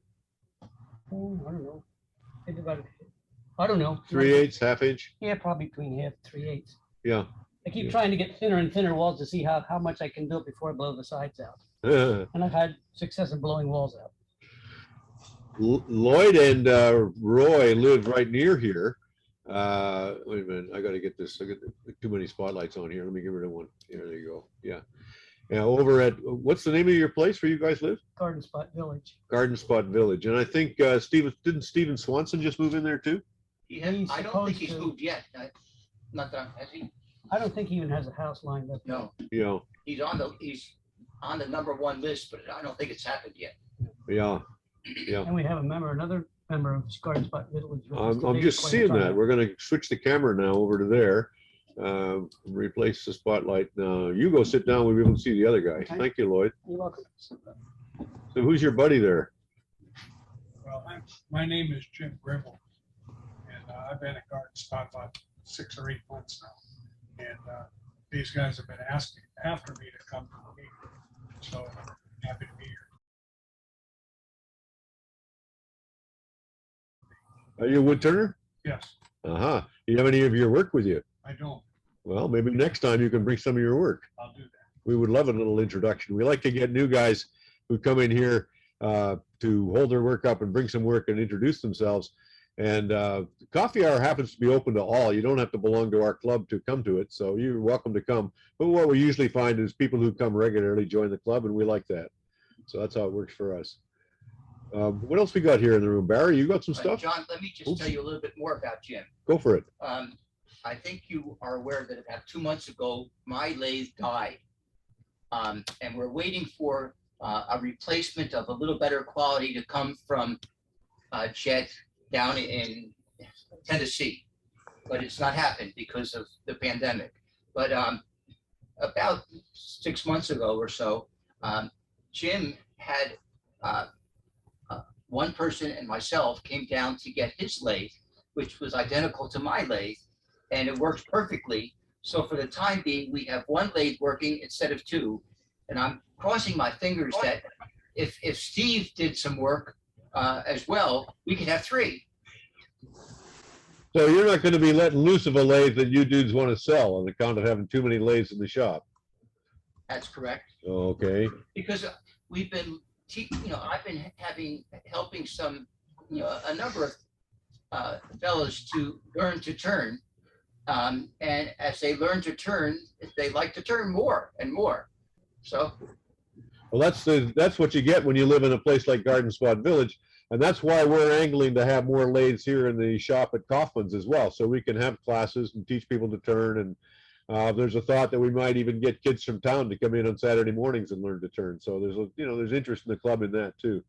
Oh, I don't know. Maybe about, I don't know. 3/8, half inch? Yeah, probably between half 3/8. Yeah. I keep trying to get thinner and thinner walls to see how much I can build before I blow the sides out. And I've had success in blowing walls out. Lloyd and Roy live right near here. Wait a minute, I got to get this. I got too many spotlights on here. Let me get rid of one. Here, there you go. Yeah. Yeah, over at, what's the name of your place where you guys live? Garden Spot Village. Garden Spot Village. And I think didn't Stephen Swanson just move in there too? I don't think he's moved yet. Not that, has he? I don't think he even has a house lined up. No. Yeah. He's on the #1 list, but I don't think it's happened yet. Yeah. Yeah. And we have another member of Garden Spot Village. I'm just seeing that. We're going to switch the camera now over to there. Replace the spotlight. Now you go sit down. We'll be able to see the other guy. Okay. Thank you, Lloyd. You're welcome. So who's your buddy there? Well, my name is Jim Gribble, and I've been at Garden Spot about 6 or 8 months now. And these guys have been asking after me to come to the meeting, so I'm happy to be here. Are you a wood turner? Yes, Uh-huh. You have any of your work with you? I don't. Well, maybe next time you can bring some of your work. I'll do that. We would love a little introduction. We like to get new guys who come in here to hold their work up and bring some work and introduce themselves. And coffee hour happens to be open to all. You don't have to belong to our club to come to it, so you're welcome to come. But what we usually find is people who come regularly join the club, and we like that. So that's how it works for us. What else we got here in the room? Barry, you got some stuff? John, let me just tell you a little bit more about Jim. Go for it. I think you are aware that about 2 months ago, my lathe died. And we're waiting for a replacement of a little better quality to come from Chet down in Tennessee. But it's not happened because of the pandemic. But about 6 months ago or so, Jim had one person and myself came down to get his lathe, which was identical to my lathe, and it works perfectly. So for the time being, we have one lathe working instead of two. And I'm crossing my fingers that if Steve did some work as well, we could have three. So you're not going to be letting loose of a lathe that you dudes want to sell on account of having too many lathes in the shop? That's correct. Okay. Because we've been, I've been helping some, a number of fellows to learn to turn. And as they learn to turn, they like to turn more and more. So. Well, that's what you get when you live in a place like Garden Spot Village. And that's why we're angling to have more lathes here in the shop at Kaufman's as well. So we can have classes and teach people to turn. And there's a thought that we might even get kids from town to come in on Saturday mornings and learn to turn. So there's interest in the club in that too.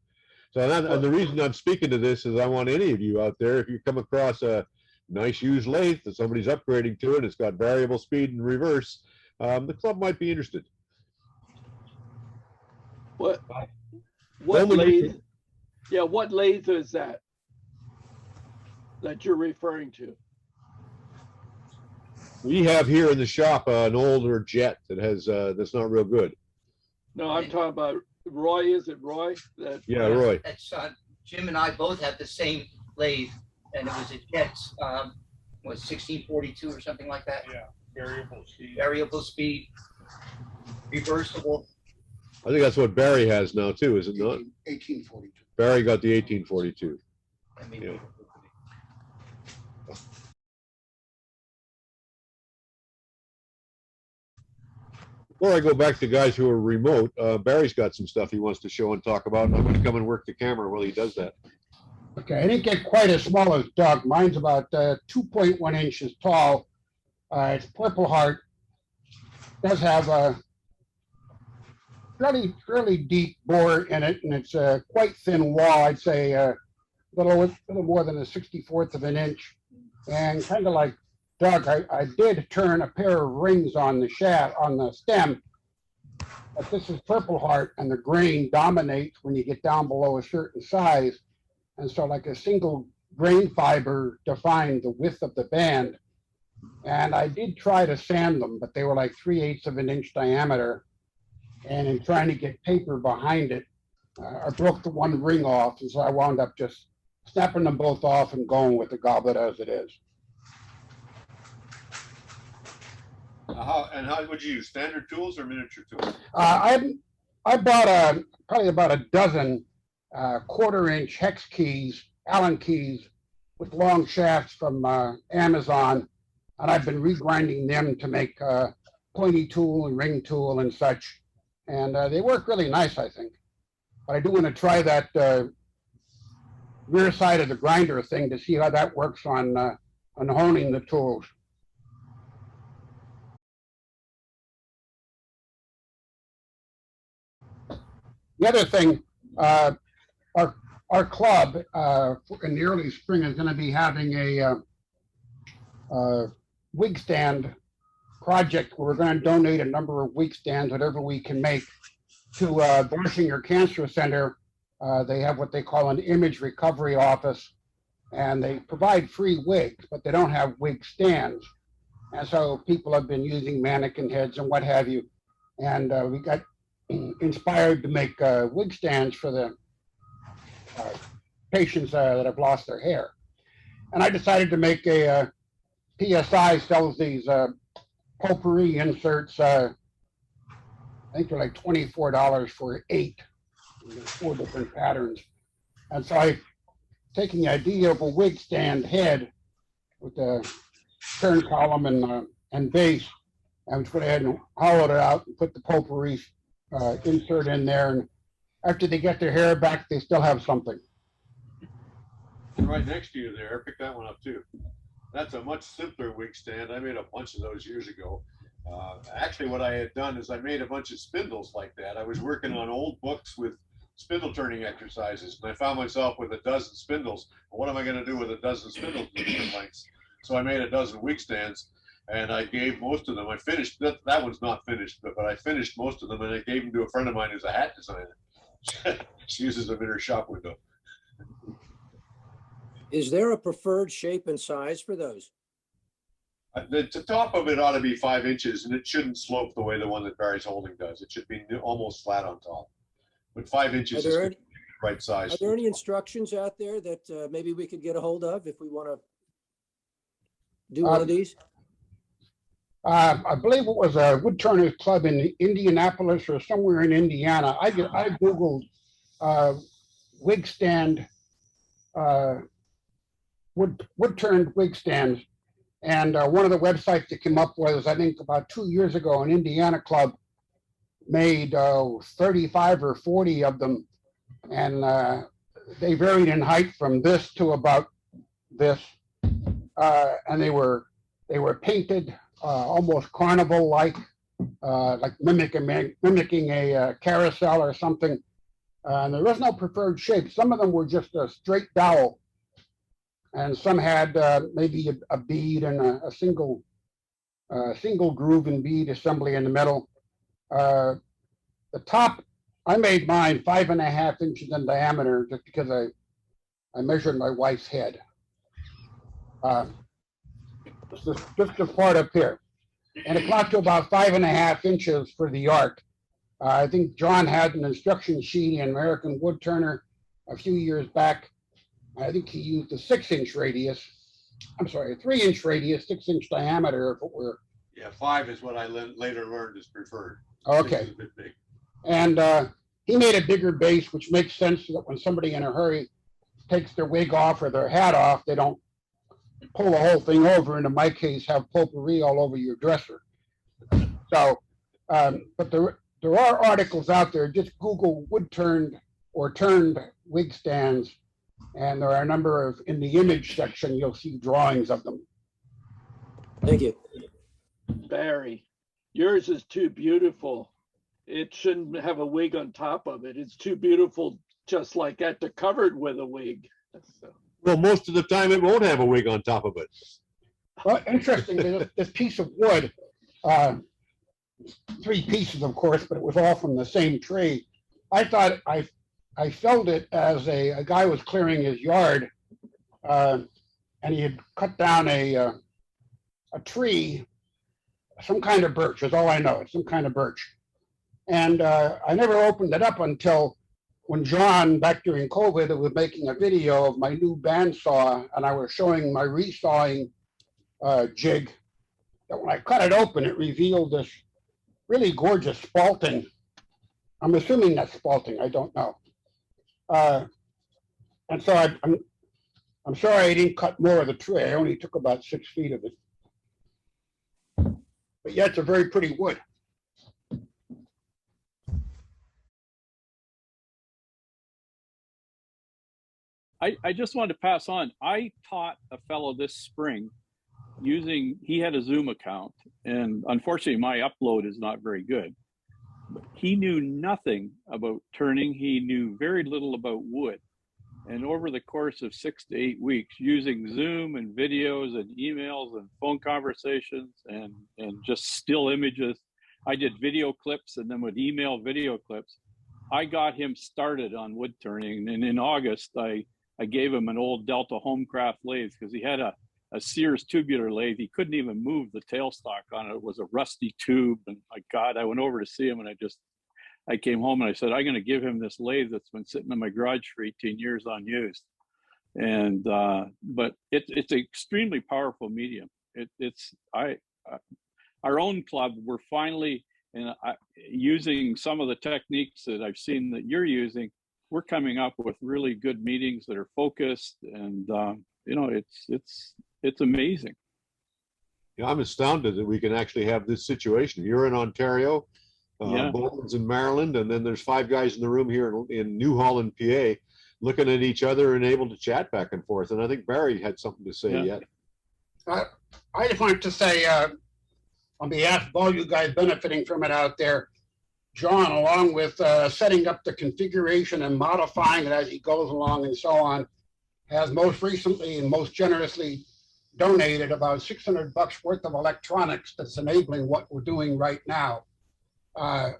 So and the reason I'm speaking to this is I want any of you out there, if you come across a nice used lathe that somebody's upgrading to it, it's got variable speed and reverse, the club might be interested. What lathe? Yeah, what lathe is that you're referring to? We have here in the shop an older Jet that has that's not real good. No, I'm talking about Roy. Is it Roy? Yeah, Roy. That's Jim and I both have the same lathe, and it was a Jet's, was 1642 or something like that. Yeah, variable speed. Variable speed, reversible. I think that's what Barry has now too, is it not? 1842. Barry got the 1842. Yeah. Before I go back to guys who are remote, Barry's got some stuff he wants to show and talk about, and I'm going to come and work the camera while he does that. Okay, I didn't get quite as small as Doug. Mine's about 2.1 inches tall. It's Purple Heart. Does have a fairly deep bore in it, and it's a quite thin wall. I'd say a little more than a 64th of an inch. And kind of like Doug, I did turn a pair of rings on the shaft, on the stem. But this is Purple Heart, and the grain dominates when you get down below a certain size. And so like a single grain fiber defined the width of the band. And I did try to sand them, but they were like 3/8 of an inch diameter. And in trying to get paper behind it, I broke the one ring off. And so I wound up just snapping them both off and going with the goblet as it is. How would you use standard tools or miniature tools? I bought probably about a dozen 1/4 inch hex keys, Allen keys with long shafts from Amazon. And I've been regrinding them to make pointy tool and ring tool and such. And they work really nice, I think. But I do want to try that rear side of the grinder thing to see how that works on honing the tools. The other thing, our club in the early spring is going to be having a wig stand project where we're going to donate a number of wig stands, whatever we can make, to Borschinger Cancer Center. They have what they call an image recovery office, and they provide free wigs, but they don't have wig stands. And so people have been using mannequin heads and what have you. And we got inspired to make wig stands for the patients that have lost their hair. And I decided to make a PSI sells these potpourri inserts. I think they're like $24 for 8. There's 4 different patterns. And so I taking the idea of a wig stand head with the turn column and base. I just went ahead and hollowed it out and put the potpourri insert in there. And after they get their hair back, they still have something. Right next to you there, pick that one up too. That's a much simpler wig stand. I made a bunch of those years ago. Actually, what I had done is I made a bunch of spindles like that. I was working on old books with spindle turning exercises, and I found myself with a dozen spindles. What am I going to do with a dozen spindles of different lengths? So I made a dozen wig stands, and I gave most of them. I finished that one's not finished, but I finished most of them, and I gave them to a friend of mine who's a hat designer. She uses them in her shop window. Is there a preferred shape and size for those? The top of it ought to be 5 inches, and it shouldn't slope the way the one that Barry's holding does. It should be almost flat on top. But 5 inches is the right size. Are there any instructions out there that maybe we could get a hold of if we want to do one of these? I believe it was a Woodturners club in Indianapolis or somewhere in Indiana. I Googled wig stand, wood-turned wig stands. And one of the websites that came up was, I think about 2 years ago, an Indiana club made 35 or 40 of them. And they varied in height from this to about this. And they were painted almost carnival-like, like mimicking a carousel or something. And there was no preferred shape. Some of them were just a straight dowel. And some had maybe a bead and a single groove and bead assembly in the middle. The top, I made mine 5.5 inches in diameter just because I measured my wife's head. Just the part up here. And it got to about 5.5 inches for the arc. I think John had an instruction sheet in American Woodturner a few years back. I think he used a 6-inch radius. I'm sorry, a 3-inch radius, 6-inch diameter if it were. Yeah, 5 is what I later learned is preferred. Okay. 6 is a bit big. And he made a bigger base, which makes sense so that when somebody in a hurry takes their wig off or their hat off, they don't pull the whole thing over, and in my case, have potpourri all over your dresser. So, but there are articles out there. Just Google wood-turned or turned wig stands, and there are a number of, in the image section, you'll see drawings of them. Thank you. Barry, yours is too beautiful. It shouldn't have a wig on top of it. It's too beautiful, just like that, to covered with a wig. So. Well, most of the time it won't have a wig on top of it. Well, interesting, this piece of wood, 3 pieces, of course, but it was all from the same tree. I thought I felled it as a guy was clearing his yard, and he had cut down a tree, some kind of birch is all I know. It's some kind of birch. And I never opened it up until when John, back during COVID, was making a video of my new bandsaw, and I was showing my resawing jig. That when I cut it open, it revealed this really gorgeous spalting. I'm assuming that's spalting. I don't know. And so I'm sorry I didn't cut more of the tree. I only took about 6 feet of it. But yeah, it's a very pretty wood. I just wanted to pass on. I taught a fellow this spring he had a Zoom account, and unfortunately my upload is not very good. He knew nothing about turning. He knew very little about wood. And over the course of 6 to 8 weeks, using Zoom and videos and emails and phone conversations and just still images, I did video clips and then would email video clips. I got him started on wood turning. And in August, I gave him an old Delta Homecraft lathe because he had a Sears tubular lathe. He couldn't even move the tailstock on it. It was a rusty tube. And my God, I went over to see him and I came home and I said, I'm going to give him this lathe that's been sitting in my garage for 18 years unused. And but it's an extremely powerful medium. Our own club, we're finally using some of the techniques that I've seen that you're using. We're coming up with really good meetings that are focused, and you know, it's amazing. Yeah, I'm astounded that we can actually have this situation. You're in Ontario, Yeah. Bowman's in Maryland, and then there's 5 guys in the room here in New Holland, PA, looking at each other and able to chat back and forth. And I think Barry had something to say yet. I just wanted to say, on behalf of all you guys benefiting from it out there, John, along with setting up the configuration and modifying it as he goes along and so on, has most recently and most generously donated about $600 worth of electronics that's enabling what we're doing right now. And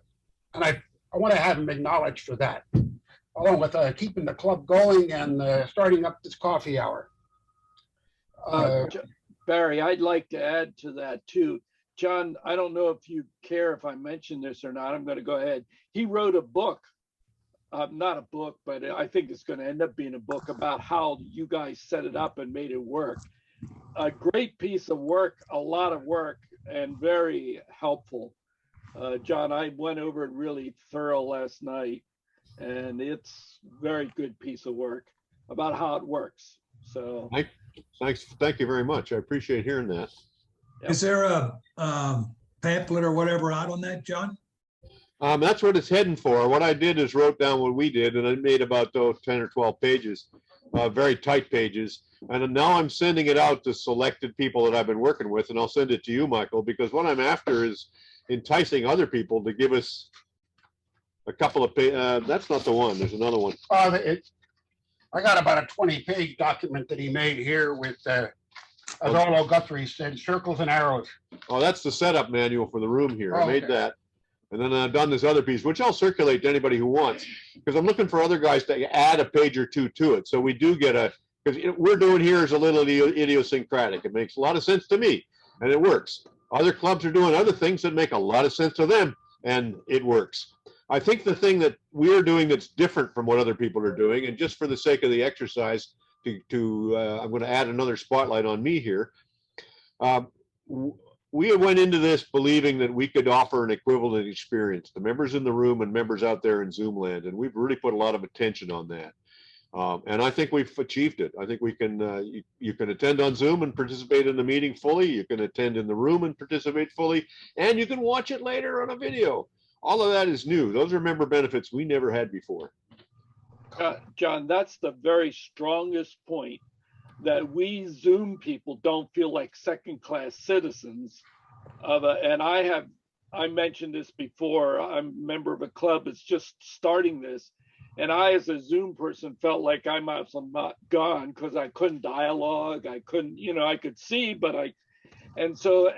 I want to have him acknowledged for that, along with keeping the club going and starting up this coffee hour. Barry, I'd like to add to that too. John, I don't know if you care if I mention this or not. I'm going to go ahead. He wrote a book, not a book, but I think it's going to end up being a book about how you guys set it up and made it work. A great piece of work, a lot of work, and very helpful. John, I went over it really thorough last night, and it's very good piece of work about how it works. So thank you very much. I appreciate hearing that. Yep. Is there a pamphlet or whatever out on that, John? That's what it's heading for. What I did is wrote down what we did, and I made about 10 or 12 pages, very tight pages. And now I'm sending it out to selected people that I've been working with, and I'll send it to you, Michael, because what I'm after is enticing other people to give us a couple of pages. That's not the one. There's another one. I got about a 20-page document that he made here with, as Olo Guthrie said, circles and arrows. Oh, that's the setup manual for the room here. Oh, I made that. And then I've done this other piece, which I'll circulate to anybody who wants, because I'm looking for other guys to add a page or two to it. So we do get because we're doing here is a little idiosyncratic. It makes a lot of sense to me, and it works. Other clubs are doing other things that make a lot of sense to them, and it works. I think the thing that we're doing that's different from what other people are doing, and just for the sake of the exercise, I'm going to add another spotlight on me here. We went into this believing that we could offer an equivalent experience to members in the room and members out there in Zoom land, and we've really put a lot of attention on that. And I think we've achieved it. I think we can, you can attend on Zoom and participate in the meeting fully. You can attend in the room and participate fully, and you can watch it later on a video. All of that is new. Those are member benefits we never had before. John, that's the very strongest point, that we Zoom people don't feel like second-class citizens of and I mentioned this before. I'm a member of a club that's just starting this, and I, as a Zoom person, felt like I might have not gone because I couldn't dialogue. I couldn't, I could see, but and so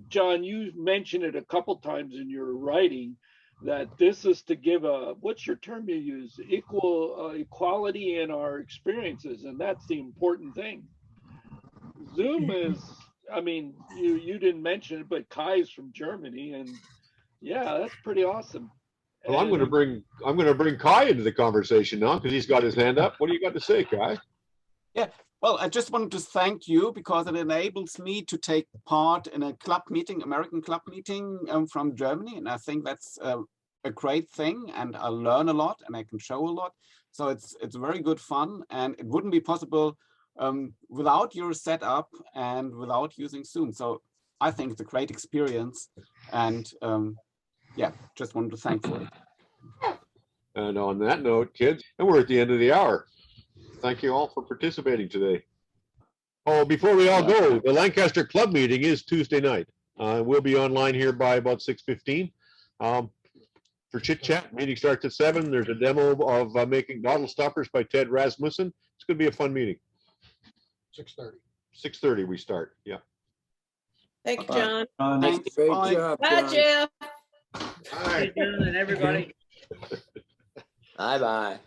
John, you mentioned it a couple times in your writing, that this is to give what's your term you use? Equality in our experiences. And that's the important thing. Zoom is, you didn't mention it, but Kai's from Germany, and yeah, that's pretty awesome. Well, I'm going to bring Kai into the conversation now, because he's got his hand up. What do you got to say, Kai? Yeah. Well, I just wanted to thank you because it enables me to take part in a club meeting, American club meeting from Germany. And I think that's a great thing, and I learn a lot and I can show a lot. So it's very good fun, and it wouldn't be possible without your setup and without using Zoom. So I think it's a great experience, and yeah, just wanted to thank for it. And on that note, kids, and we're at the end of the hour. Thank you all for participating today. Oh, before we all go, the Lancaster Club meeting is Tuesday night. We'll be online here by about 6:15. For chit chat, meeting starts at 7. There's a demo of making bottle stoppers by Ted Rasmussen. It's going to be a fun meeting. 6:30. 6:30 we start. Yeah. Thank you, John. Thanks. Great job, Bye, John. Jeff. Hi, John and everybody. Bye-bye.